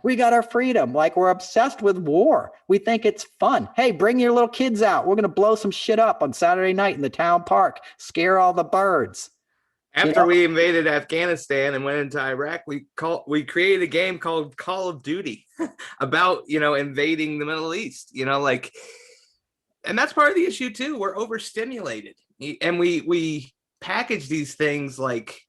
we got our freedom. Like, we're obsessed with war. We think it's fun. Hey, bring your little kids out. We're going to blow some shit up on Saturday night in the town park, scare all the birds. After we invaded Afghanistan and went into Iraq, we created a game called Call of Duty about, invading the Middle East, and that's part of the issue too. We're overstimulated, and we package these things like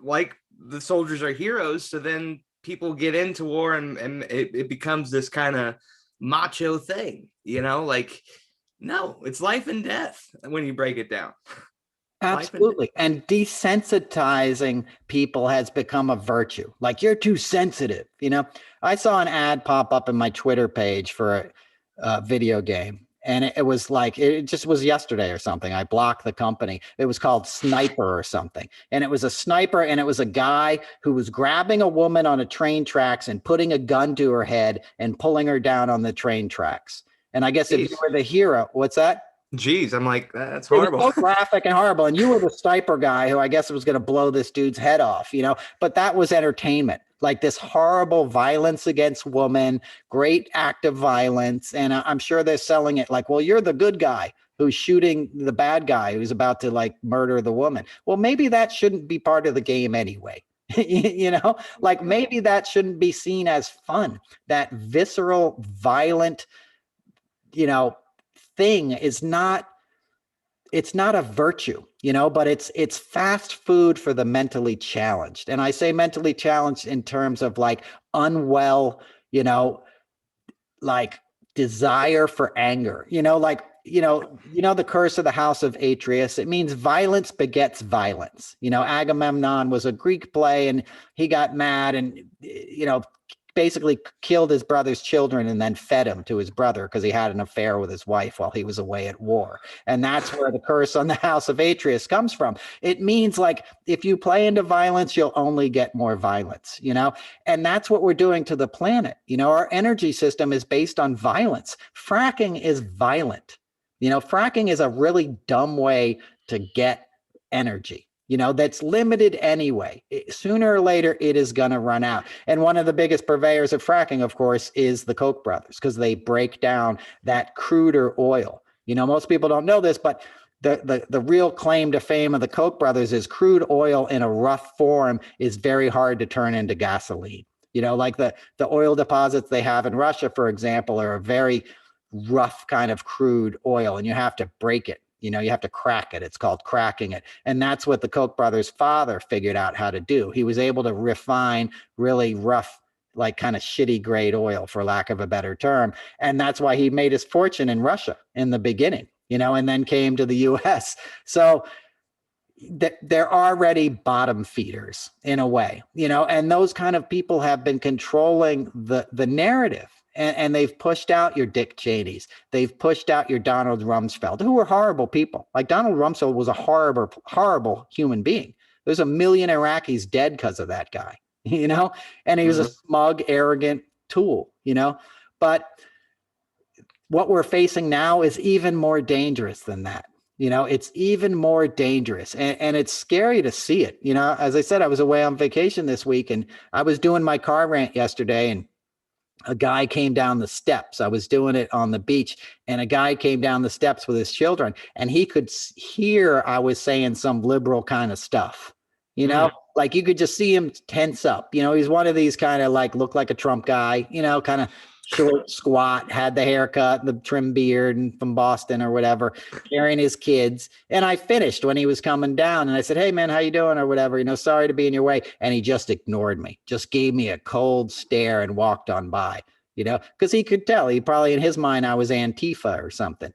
the soldiers are heroes. So then people get into war, and it becomes this kind of macho thing, no, it's life and death when you break it down. Absolutely. And desensitizing people has become a virtue. Like, you're too sensitive. I saw an ad pop up in my Twitter page for a video game. And it was like, it just was yesterday or something. I blocked the company. It was called Sniper or something. And it was a sniper, and it was a guy who was grabbing a woman on a train tracks and putting a gun to her head and pulling her down on the train tracks. And I guess if you were the hero, what's that? Geez, I'm like, that's horrible. It was so graphic and horrible. And you were the sniper guy who I guess was going to blow this dude's head off, but that was entertainment. Like, this horrible violence against women, great act of violence. And I'm sure they're selling it like, well, you're the good guy who's shooting the bad guy who's about to like murder the woman. Well, maybe that shouldn't be part of the game anyway. Like, maybe that shouldn't be seen as fun. That visceral, violent, thing is not, it's not a virtue, but it's fast food for the mentally challenged. And I say mentally challenged in terms of like unwell, like desire for anger, the curse of the house of Atreus. It means violence begets violence. Agamemnon was a Greek play, and he got mad and, basically killed his brother's children and then fed him to his brother because he had an affair with his wife while he was away at war. And that's where the curse on the house of Atreus comes from. It means like, if you play into violence, you'll only get more violence, and that's what we're doing to the planet. Our energy system is based on violence. Fracking is violent. Fracking is a really dumb way to get energy. That's limited anyway. Sooner or later, it is going to run out. And one of the biggest purveyors of fracking, of course, is the Koch brothers, because they break down that cruder oil. Most people don't know this, but the real claim to fame of the Koch brothers is crude oil in a rough form is very hard to turn into gasoline. Like the oil deposits they have in Russia, for example, are a very rough kind of crude oil, and you have to break it. You have to crack it. It's called cracking it. And that's what the Koch brothers' father figured out how to do. He was able to refine really rough, like kind of shitty grade oil, for lack of a better term. And that's why he made his fortune in Russia in the beginning, and then came to the US. So they're already bottom feeders in a way, and those kind of people have been controlling the narrative. And they've pushed out your Dick Cheneys. They've pushed out your Donald Rumsfeld, who were horrible people. Like Donald Rumsfeld was a horrible, horrible human being. There's 1 million Iraqis dead because of that guy, and he was a smug, arrogant tool, But what we're facing now is even more dangerous than that. It's even more dangerous, and it's scary to see it. As I said, I was away on vacation this week, and I was doing my car rant yesterday, and a guy came down the steps. I was doing it on the beach, and a guy came down the steps with his children, and he could hear I was saying some liberal kind of stuff, like you could just see him tense up. He's one of these kind of like look like a Trump guy, kind of short, squat, had the haircut, the trim beard, and from Boston or whatever, carrying his kids. And I finished when he was coming down, and I said, "Hey man, how you doing?" or whatever, sorry to be in your way. And he just ignored me, just gave me a cold stare and walked on by, because he could tell, he probably in his mind, I was Antifa or something,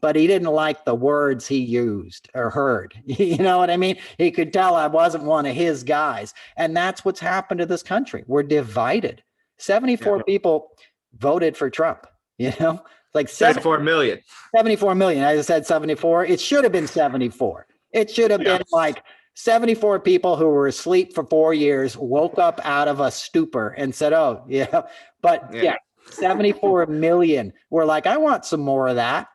but he didn't like the words he used or heard. You know what I mean? He could tell I wasn't one of his guys. And that's what's happened to this country. We're divided. 74 people voted for Trump, like 74 million. 74 million. I just said 74. It should have been 74. It should have been like 74 people who were asleep for 4 years, woke up out of a stupor and said, "Oh, yeah." But 74 million were like, "I want some more of that."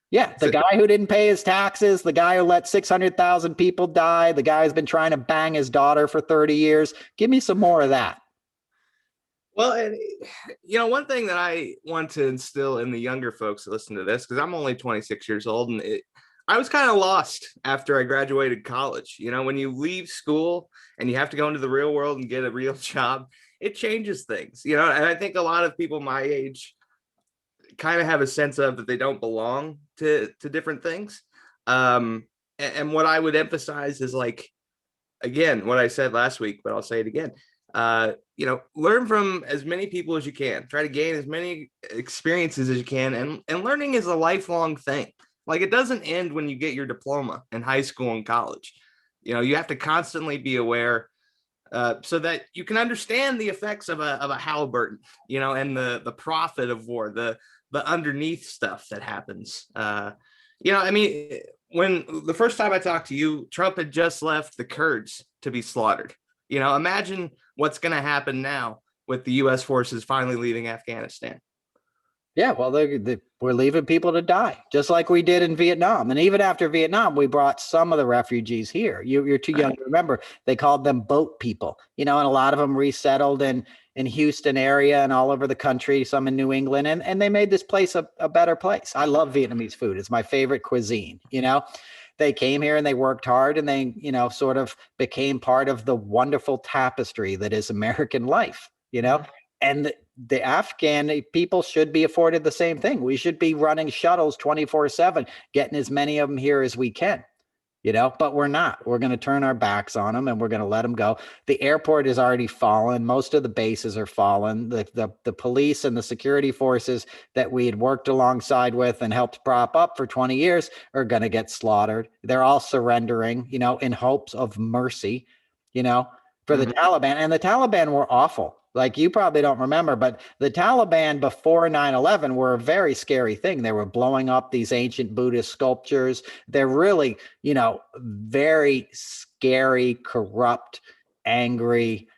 Yeah. The guy who didn't pay his taxes, the guy who let 600,000 people die, the guy who's been trying to bang his daughter for 30 years. Give me some more of that. Well, and one thing that I want to instill in the younger folks that listen to this, because I'm only 26 years old, and I was kind of lost after I graduated college. When you leave school and you have to go into the real world and get a real job, it changes things, and I think a lot of people my age kind of have a sense of that they don't belong to different things. And what I would emphasize is, like, again, what I said last week, but I'll say it again. Learn from as many people as you can. Try to gain as many experiences as you can. And learning is a lifelong thing. Like, it doesn't end when you get your diploma in high school and college. You have to constantly be aware so that you can understand the effects of a Halliburton, and the profit of war, the underneath stuff that happens. When the first time I talked to you, Trump had just left the Kurds to be slaughtered. Imagine what's going to happen now with the U.S. forces finally leaving Afghanistan. Yeah, well, we're leaving people to die, just like we did in Vietnam. And even after Vietnam, we brought some of the refugees here. You're too young to remember. They called them boat people, and a lot of them resettled in Houston area and all over the country, some in New England, and they made this place a better place. I love Vietnamese food. It's my favorite cuisine, They came here and they worked hard, and they, sort of became part of the wonderful tapestry that is American life, and the Afghan people should be afforded the same thing. We should be running shuttles 24/7, getting as many of them here as we can, but we're not. We're going to turn our backs on them, and we're going to let them go. The airport is already fallen. Most of the bases are fallen. The police and the security forces that we had worked alongside with and helped prop up for 20 years are going to get slaughtered. They're all surrendering, in hopes of mercy, for the Taliban. And the Taliban were awful. Like, you probably don't remember, but the Taliban before 9/11 were a very scary thing. They were blowing up these ancient Buddhist sculptures. They're really, very scary, corrupt, angry,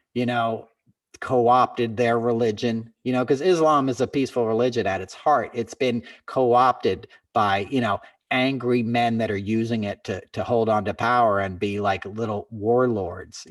co-opted their religion, because Islam is a peaceful religion at its heart. It's been co-opted by, angry men that are using it to hold on to power and be like little warlords,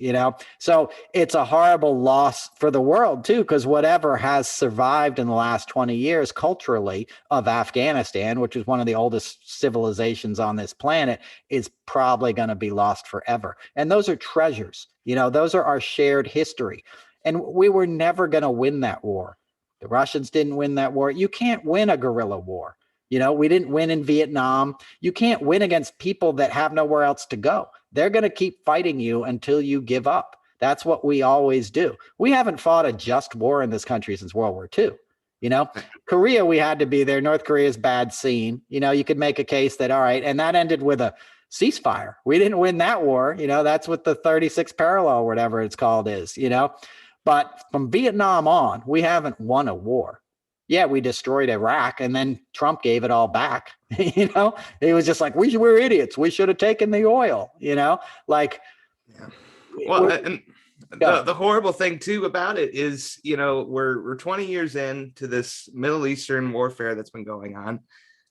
So it's a horrible loss for the world too, because whatever has survived in the last 20 years culturally of Afghanistan, which is one of the oldest civilizations on this planet, is probably going to be lost forever. And those are treasures, those are our shared history. And we were never going to win that war. The Russians didn't win that war. You can't win a guerrilla war. We didn't win in Vietnam. You can't win against people that have nowhere else to go. They're going to keep fighting you until you give up. That's what we always do. We haven't fought a just war in this country since World War II. Korea, we had to be there. North Korea's bad scene. You could make a case that, all right, and that ended with a ceasefire. We didn't win that war. That's what the 36 parallel, whatever it's called, is. But from Vietnam on, we haven't won a war. Yeah, we destroyed Iraq, and then Trump gave it all back. It was just like, we're idiots. We should have taken the oil. Like, yeah. Well, and the horrible thing too about it is, we're 20 years into this Middle Eastern warfare that's been going on,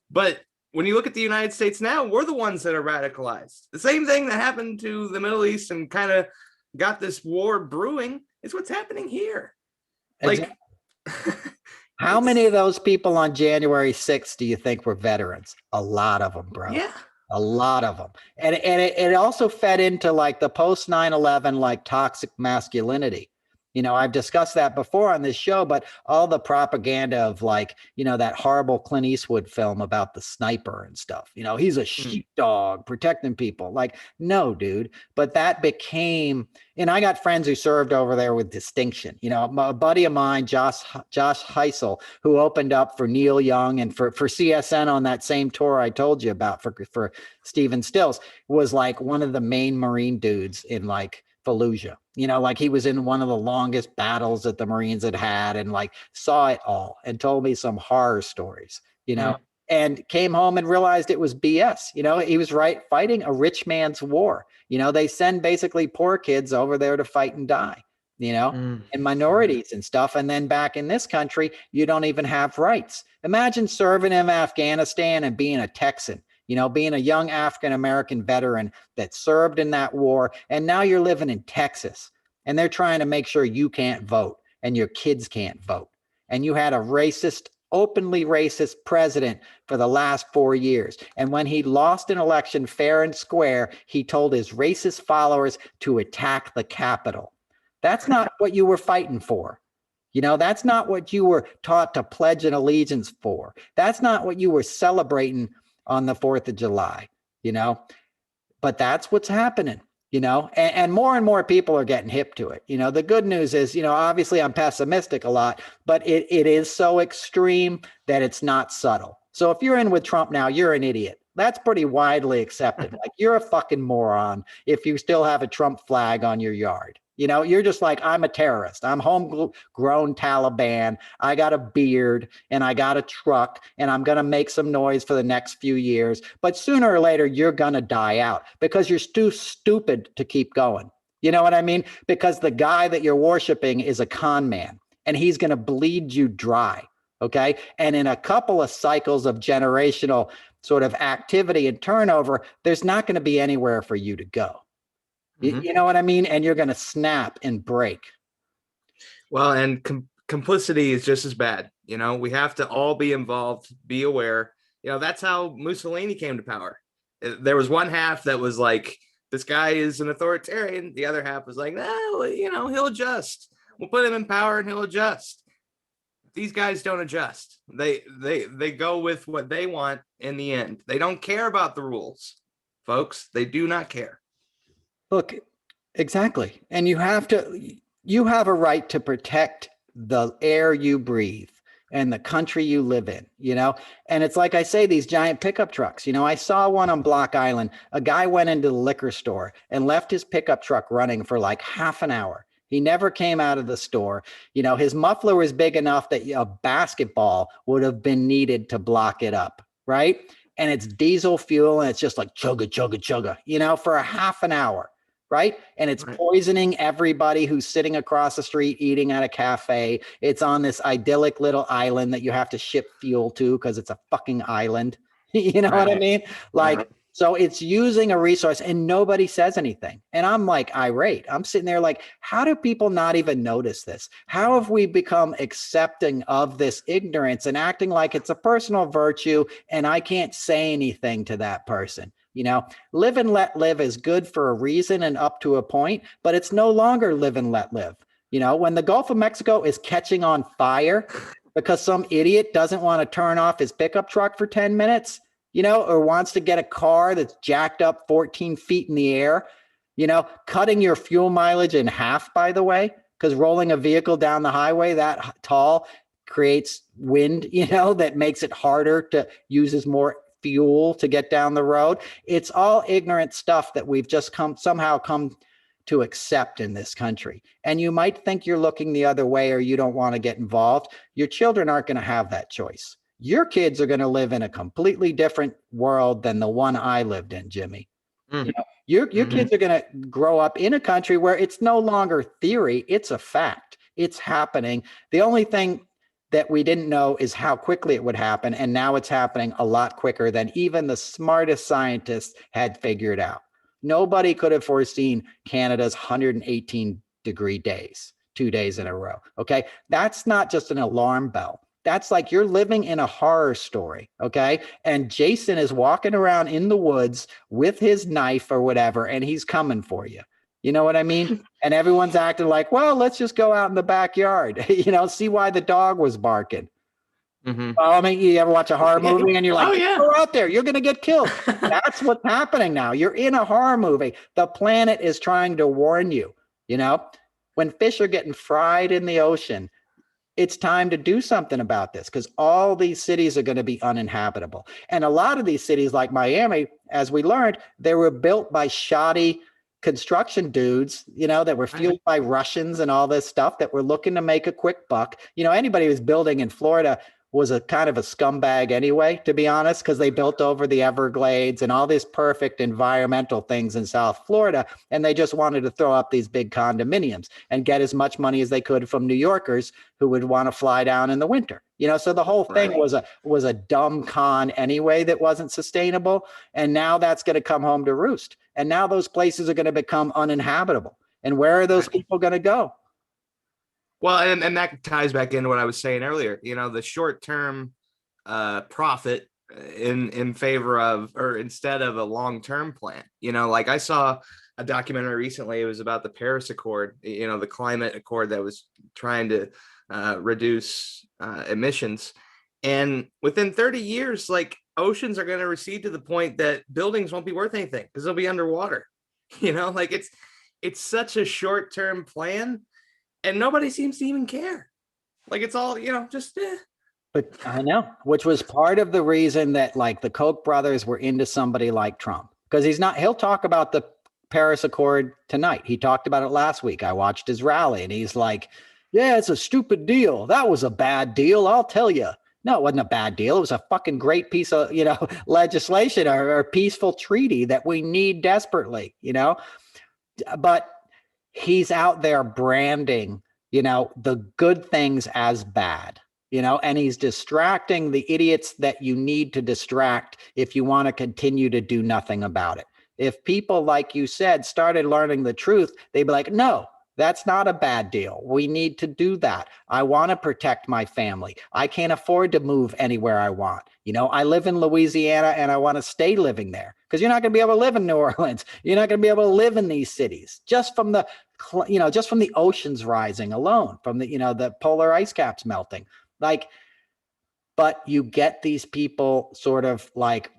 but when you look at the United States now, we're the ones that are radicalized. The same thing that happened to the Middle East and kind of got this war brewing is what's happening here. Like, how many of those people on January 6th do you think were veterans? A lot of them, bro. Yeah. A lot of them. And it also fed into like the post 9/11, like toxic masculinity. I've discussed that before on this show, but all the propaganda of like, that horrible Clint Eastwood film about the sniper and stuff, he's a sheepdog protecting people. Like, no, dude. But that became, and I got friends who served over there with distinction. A buddy of mine, Josh Heisel, who opened up for Neil Young and for CSN on that same tour I told you about for Stephen Stills, was like one of the main Marine dudes in like Fallujah. Like he was in one of the longest battles that the Marines had and like saw it all and told me some horror stories, and came home and realized it was BS. He was fighting a rich man's war. They send basically poor kids over there to fight and die, and minorities and stuff. And then back in this country, you don't even have rights. Imagine serving in Afghanistan and being a Texan. Being a young African-American veteran that served in that war. And now you're living in Texas and they're trying to make sure you can't vote and your kids can't vote. And you had a openly racist president for the last 4 years. And when he lost an election fair and square, he told his racist followers to attack the Capitol. That's not what you were fighting for. That's not what you were taught to pledge an allegiance for. That's not what you were celebrating on the 4th of July, but that's what's happening, and more people are getting hip to it. The good news is, obviously I'm pessimistic a lot, but it is so extreme that it's not subtle. So if you're in with Trump now, you're an idiot. That's pretty widely accepted. Like, you're a fucking moron if you still have a Trump flag on your yard. You're just like, I'm a terrorist. I'm homegrown Taliban. I got a beard and I got a truck and I'm going to make some noise for the next few years. But sooner or later, you're going to die out because you're too stupid to keep going. You know what I mean? Because the guy that you're worshiping is a con man and he's going to bleed you dry. Okay. And in a couple of cycles of generational sort of activity and turnover, there's not going to be anywhere for you to go. You know what I mean? And you're going to snap and break. Well, and complicity is just as bad. We have to all be involved, be aware. That's how Mussolini came to power. There was one half that was like, this guy is an authoritarian. The other half was like, no, he'll adjust. We'll put him in power and he'll adjust. These guys don't adjust. They go with what they want in the end. They don't care about the rules, folks. They do not care. Look, exactly. And you have a right to protect the air you breathe and the country you live in, and it's like I say, these giant pickup trucks, I saw one on Block Island. A guy went into the liquor store and left his pickup truck running for like half an hour. He never came out of the store. His muffler was big enough that a basketball would have been needed to block it up. Right. And it's diesel fuel and it's just like chugga, chugga, chugga, for a half an hour. Right. And it's poisoning everybody who's sitting across the street eating at a cafe. It's on this idyllic little island that you have to ship fuel to because it's a fucking island. What I mean? Like, so it's using a resource and nobody says anything. And I'm like irate. I'm sitting there like, how do people not even notice this? How have we become accepting of this ignorance and acting like it's a personal virtue and I can't say anything to that person? Live and let live is good for a reason and up to a point, but it's no longer live and let live. When the Gulf of Mexico is catching on fire, because some idiot doesn't want to turn off his pickup truck for 10 minutes, or wants to get a car that's jacked up 14 feet in the air, cutting your fuel mileage in half, by the way, because rolling a vehicle down the highway that tall creates wind, that makes it harder to uses more fuel to get down the road. It's all ignorant stuff that we've just somehow come to accept in this country. And you might think you're looking the other way or you don't want to get involved. Your children aren't going to have that choice. Your kids are going to live in a completely different world than the one I lived in, Jimmy. Your kids are going to grow up in a country where it's no longer theory, it's a fact. It's happening. The only thing that we didn't know is how quickly it would happen. And now it's happening a lot quicker than even the smartest scientists had figured out. Nobody could have foreseen Canada's 118-degree days, 2 days in a row. Okay. That's not just an alarm bell. That's like you're living in a horror story. Okay. And Jason is walking around in the woods with his knife or whatever, and he's coming for you. You know what I mean? And everyone's acting like, well, let's just go out in the backyard, see why the dog was barking. Well, I mean, you ever watch a horror movie and you're like, go out there, you're going to get killed. That's what's happening now. You're in a horror movie. The planet is trying to warn you, when fish are getting fried in the ocean, it's time to do something about this because all these cities are going to be uninhabitable. And a lot of these cities like Miami, as we learned, they were built by shoddy construction dudes, that were fueled by Russians and all this stuff that were looking to make a quick buck. Anybody who's building in Florida was a kind of a scumbag anyway, to be honest, because they built over the Everglades and all these perfect environmental things in South Florida. And they just wanted to throw up these big condominiums and get as much money as they could from New Yorkers who would want to fly down in the winter. So the whole thing was a dumb con anyway that wasn't sustainable. And now that's going to come home to roost. And now those places are going to become uninhabitable. And where are those people going to go? Well, and that ties back into what I was saying earlier, the short-term profit in favor of, or instead of a long-term plan. Like I saw a documentary recently, it was about the Paris Accord, the climate accord that was trying to reduce emissions. And within 30 years, like oceans are going to recede to the point that buildings won't be worth anything because they'll be underwater. Like it's such a short-term plan. And nobody seems to even care. Like it's all, just. But I know, which was part of the reason that like the Koch brothers were into somebody like Trump, because he'll talk about the Paris Accord tonight. He talked about it last week. I watched his rally and he's like, yeah, it's a stupid deal. That was a bad deal. I'll tell you. No, it wasn't a bad deal. It was a fucking great piece of, legislation or peaceful treaty that we need desperately, but he's out there branding, the good things as bad, and he's distracting the idiots that you need to distract if you want to continue to do nothing about it. If people, like you said, started learning the truth, they'd be like, no, that's not a bad deal. We need to do that. I want to protect my family. I can't afford to move anywhere I want. I live in Louisiana and I want to stay living there because you're not going to be able to live in New Orleans. You're not going to be able to live in these cities just from the, just from the oceans rising alone, from the, the polar ice caps melting. But you get these people sort of like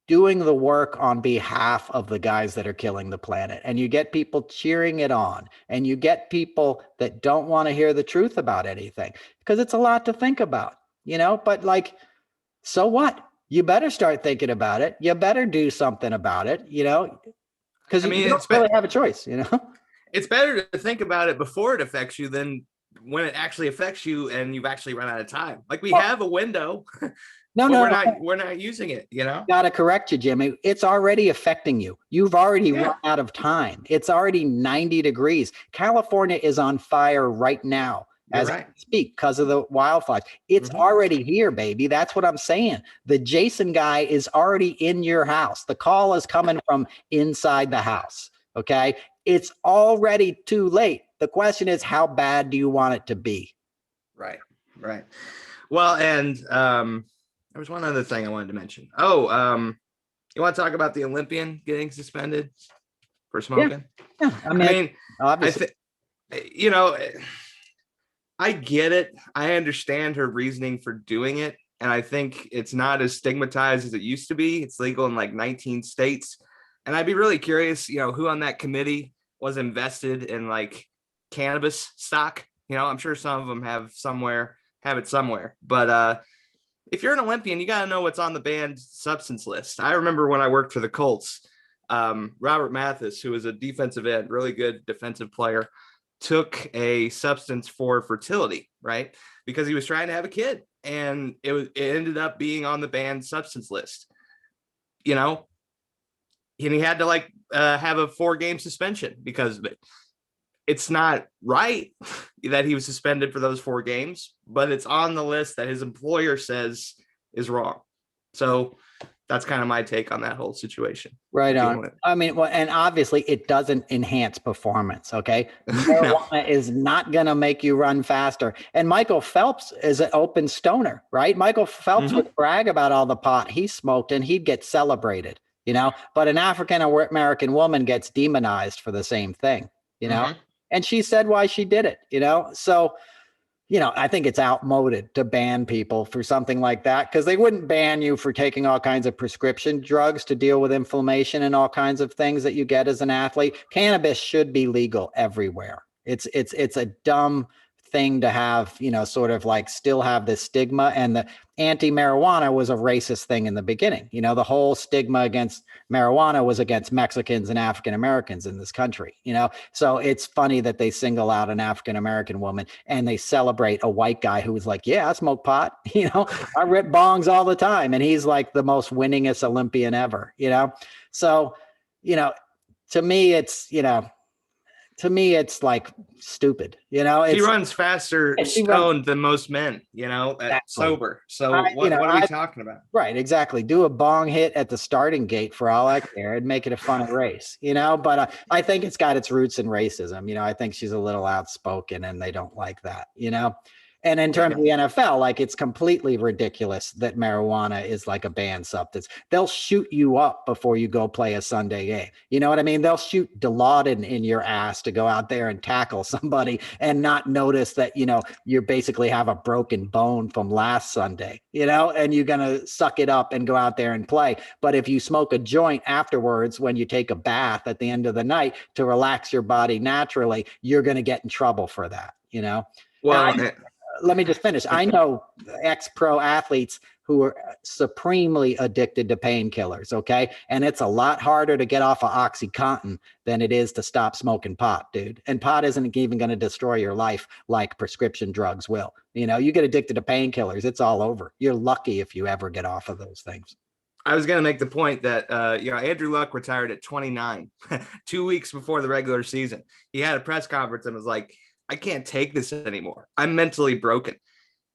doing the work on behalf of the guys that are killing the planet. And you get people cheering it on. And you get people that don't want to hear the truth about anything because it's a lot to think about, but like, so what? You better start thinking about it. You better do something about it, because you don't really have a choice, It's better to think about it before it affects you than when it actually affects you and you've actually run out of time. Like we have a window. We're not using it, Got to correct you, Jimmy. It's already affecting you. You've already run out of time. It's already 90 degrees. California is on fire right now. As I speak, because of the wildfires. It's already here, baby. That's what I'm saying. The Jason guy is already in your house. The call is coming from inside the house. Okay. It's already too late. The question is, how bad do you want it to be? Right. Well, and there was one other thing I wanted to mention. You want to talk about the Olympian getting suspended for smoking? Yeah. I mean obviously. I get it. I understand her reasoning for doing it. And I think it's not as stigmatized as it used to be. It's legal in like 19 states. And I'd be really curious, who on that committee was invested in like cannabis stock. I'm sure some of them have it somewhere. But if you're an Olympian, you got to know what's on the banned substance list. I remember when I worked for the Colts, Robert Mathis, who was a defensive end, really good defensive player, took a substance for fertility, right? Because he was trying to have a kid, and it ended up being on the banned substance list, and he had to have a 4-game suspension because of it. It's not right that he was suspended for those 4 games, but it's on the list that his employer says is wrong. So that's kind of my take on that whole situation. Right on. I mean, well, and obviously it doesn't enhance performance. Okay. Marijuana is not going to make you run faster. And Michael Phelps is an open stoner, right? Michael Phelps would brag about all the pot he smoked and he'd get celebrated, but an African American woman gets demonized for the same thing, and she said why she did it, so I think it's outmoded to ban people for something like that, because they wouldn't ban you for taking all kinds of prescription drugs to deal with inflammation and all kinds of things that you get as an athlete. Cannabis should be legal everywhere. It's a dumb thing to have, sort of like still have this stigma. And the anti-marijuana was a racist thing in the beginning. The whole stigma against marijuana was against Mexicans and African Americans in this country, so it's funny that they single out an African American woman and they celebrate a white guy who was like, yeah, I smoke pot, I rip bongs all the time, and he's like the most winningest Olympian ever, so to me it's like stupid, She runs faster stoned than most men, exactly. Sober. So what are we talking about? Right, exactly. Do a bong hit at the starting gate for all I care and make it a fun race, but I think it's got its roots in racism. I think she's a little outspoken and they don't like that, And in terms of the NFL, like, it's completely ridiculous that marijuana is like a banned substance. They'll shoot you up before you go play a Sunday game. You know what I mean? They'll shoot Dilaudid in your ass to go out there and tackle somebody and not notice that, you basically have a broken bone from last Sunday, and you're going to suck it up and go out there and play. But if you smoke a joint afterwards, when you take a bath at the end of the night to relax your body naturally, you're going to get in trouble for that, Well, let me just finish. I know ex-pro athletes who are supremely addicted to painkillers, okay? And it's a lot harder to get off of OxyContin than it is to stop smoking pot, dude. And pot isn't even going to destroy your life like prescription drugs will. You get addicted to painkillers, it's all over. You're lucky if you ever get off of those things. I was going to make the point that, Andrew Luck retired at 29, 2 weeks before the regular season. He had a press conference and was like, I can't take this anymore. I'm mentally broken.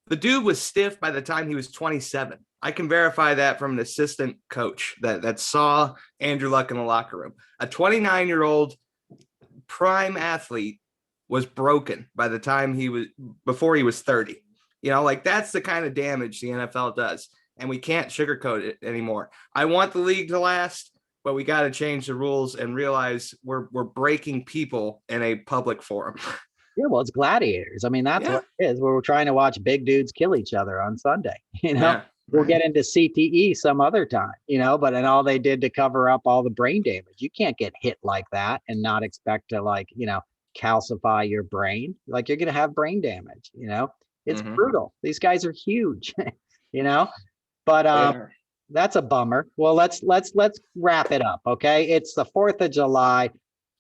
The dude was stiff by the time he was 27. I can verify that from an assistant coach that saw Andrew Luck in the locker room. A 29-year-old prime athlete was broken by the time before he was 30. That's the kind of damage the NFL does. And we can't sugarcoat it anymore. I want the league to last, but we got to change the rules and realize we're breaking people in a public forum. Yeah, well, it's gladiators. I mean, that's what it is. We're trying to watch big dudes kill each other on Sunday. We'll get into CTE some other time, but and all they did to cover up all the brain damage. You can't get hit like that and not expect to calcify your brain. Like, you're going to have brain damage, it's brutal. These guys are huge, but that's a bummer. Well, let's wrap it up. Okay. It's the 4th of July.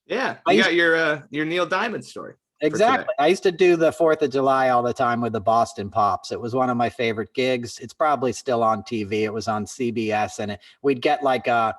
Yeah. You got your Neil Diamond story. Exactly. I used to do the 4th of July all the time with the Boston Pops. It was one of my favorite gigs. It's probably still on TV. It was on CBS, and we'd get like a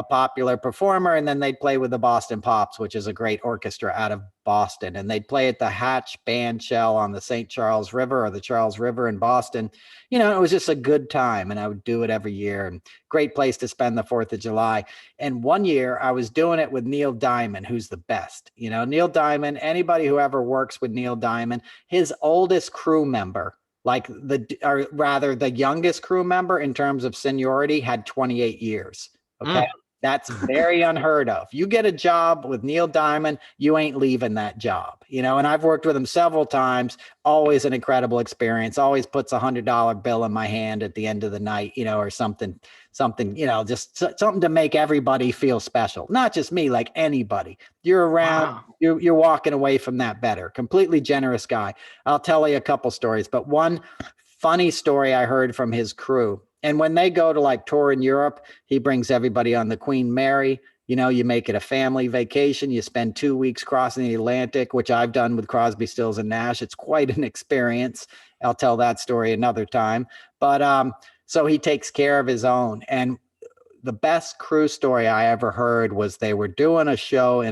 popular performer, and then they'd play with the Boston Pops, which is a great orchestra out of Boston. And they'd play at the Hatch Band Shell on the St. Charles River, or the Charles River in Boston. It was just a good time, and I would do it every year. And great place to spend the 4th of July. And one year I was doing it with Neil Diamond, who's the best. Neil Diamond, anybody who ever works with Neil Diamond, his oldest crew member, the youngest crew member in terms of seniority, had 28 years. Okay. That's very unheard of. You get a job with Neil Diamond, you ain't leaving that job, and I've worked with him several times, always an incredible experience, always puts $100 bill in my hand at the end of the night, or something, just something to make everybody feel special. Not just me, like anybody. You're around, Wow. you're walking away from that better. Completely generous guy. I'll tell you a couple stories, but one funny story I heard from his crew. And when they go to like tour in Europe, he brings everybody on the Queen Mary. You make it a family vacation. You spend 2 weeks crossing the Atlantic, which I've done with Crosby, Stills, and Nash. It's quite an experience. I'll tell that story another time. But so he takes care of his own. And the best crew story I ever heard was they were doing a show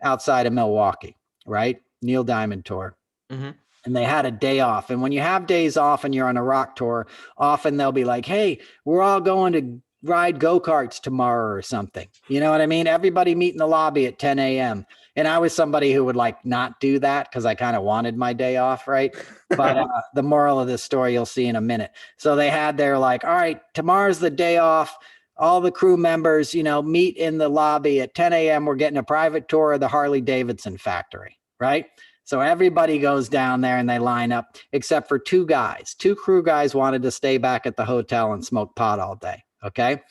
outside of Milwaukee, right? Neil Diamond tour. Mm-hmm. And they had a day off. And when you have days off and you're on a rock tour, often they'll be like, hey, we're all going to ride go-karts tomorrow or something. You know what I mean? Everybody meet in the lobby at 10 a.m. And I was somebody who would like not do that because I kind of wanted my day off, right? But the moral of this story you'll see in a minute. So they had their like, all right, tomorrow's the day off. All the crew members, meet in the lobby at 10 a.m. We're getting a private tour of the Harley Davidson factory, right? So everybody goes down there and they line up, except for two guys. Two crew guys wanted to stay back at the hotel and smoke pot all day. Okay.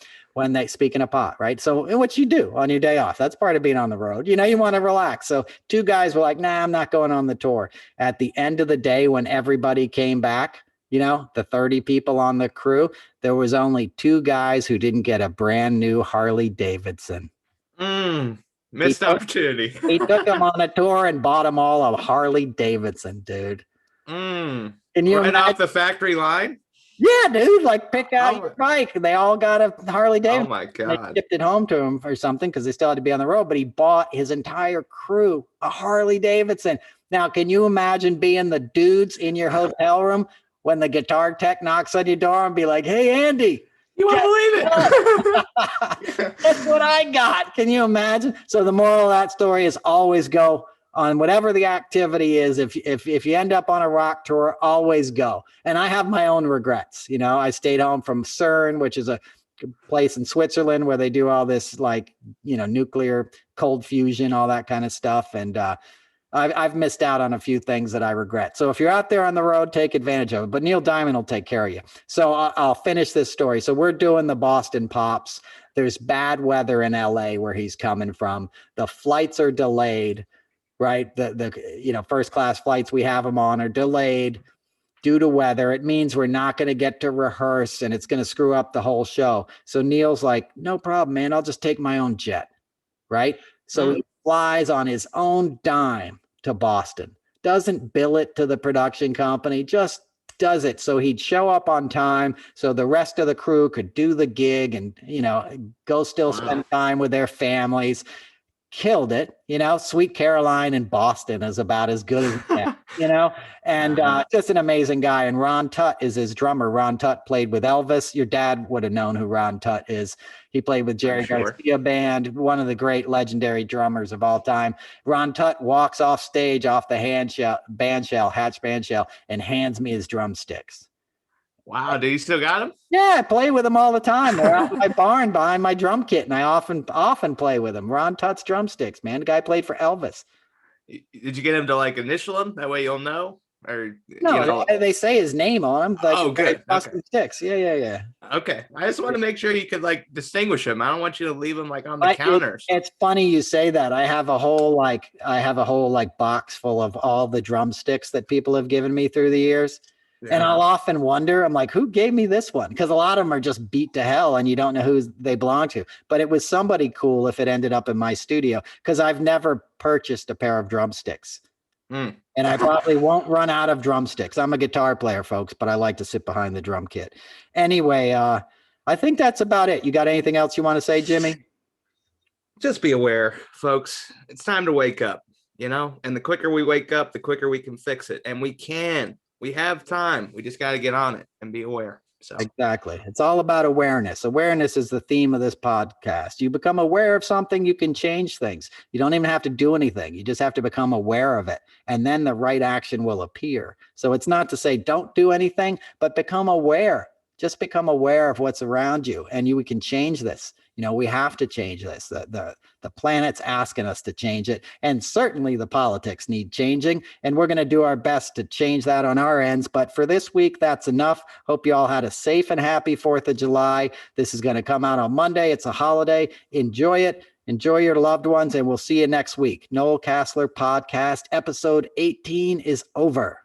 Speaking of pot, right? So what you do on your day off, that's part of being on the road. You want to relax. So two guys were like, nah, I'm not going on the tour. At the end of the day, when everybody came back, the 30 people on the crew, there was only two guys who didn't get a brand new Harley Davidson. Missed opportunity. He took them on a tour and bought them all a Harley Davidson, dude. Can you right off the factory line? Yeah, dude. Like pick out your bike. They all got a Harley Davidson. Oh my God. They shipped it home to him or something because they still had to be on the road. But he bought his entire crew a Harley Davidson. Now, can you imagine being the dudes in your hotel room when the guitar tech knocks on your door and be like, hey, Andy. You won't believe it. That's what I got. Can you imagine? So the moral of that story is always go on whatever the activity is. If you end up on a rock tour, always go. And I have my own regrets. I stayed home from CERN, which is a place in Switzerland where they do all this like, nuclear cold fusion, all that kind of stuff. And I've missed out on a few things that I regret. So if you're out there on the road, take advantage of it. But Neil Diamond will take care of you. So I'll finish this story. So we're doing the Boston Pops. There's bad weather in LA where he's coming from. The flights are delayed, right? The first class flights we have them on are delayed due to weather. It means we're not going to get to rehearse and it's going to screw up the whole show. So Neil's like, no problem, man. I'll just take my own jet, right? So he flies on his own dime to Boston, doesn't bill it to the production company, just does it. So he'd show up on time so the rest of the crew could do the gig and, go still spend time with their families. Killed it. Sweet Caroline in Boston is about as good as it gets, and just an amazing guy. And Ron Tutt is his drummer. Ron Tutt played with Elvis. Your dad would have known who Ron Tutt is. He played with Jerry Garcia Band, one of the great legendary drummers of all time. Ron Tutt walks off stage off the Hatch bandshell, and hands me his drumsticks. Wow, do you still got them? Yeah, I play with them all the time. They're out in my barn behind my drum kit, and I often play with them. Ron Tutt's drumsticks, man. The guy played for Elvis. Did you get him to like initial him? That way you'll know? Or no, they say his name on them. Like, good. Custom sticks. Yeah. Okay. I just want to make sure you could like distinguish him. I don't want you to leave him like on the counters. It's funny you say that. I have a whole box full of all the drumsticks that people have given me through the years. Yeah. And I'll often wonder, I'm like, who gave me this one? Because a lot of them are just beat to hell and you don't know who they belong to. But it was somebody cool if it ended up in my studio because I've never purchased a pair of drumsticks. And I probably won't run out of drumsticks. I'm a guitar player, folks, but I like to sit behind the drum kit. Anyway, I think that's about it. You got anything else you want to say, Jimmy? Just be aware, folks. It's time to wake up, and the quicker we wake up, the quicker we can fix it. And we can. We have time. We just got to get on it and be aware. So exactly. It's all about awareness. Awareness is the theme of this podcast. You become aware of something, you can change things. You don't even have to do anything. You just have to become aware of it. And then the right action will appear. So it's not to say don't do anything, but become aware. just become aware of what's around you, and we can change this. We have to change this. The planet's asking us to change it. And certainly the politics need changing. And we're going to do our best to change that on our ends. But for this week, that's enough. Hope you all had a safe and happy 4th of July. This is going to come out on Monday. It's a holiday. Enjoy it. Enjoy your loved ones. And we'll see you next week. Noel Casler Podcast, episode 18 is over.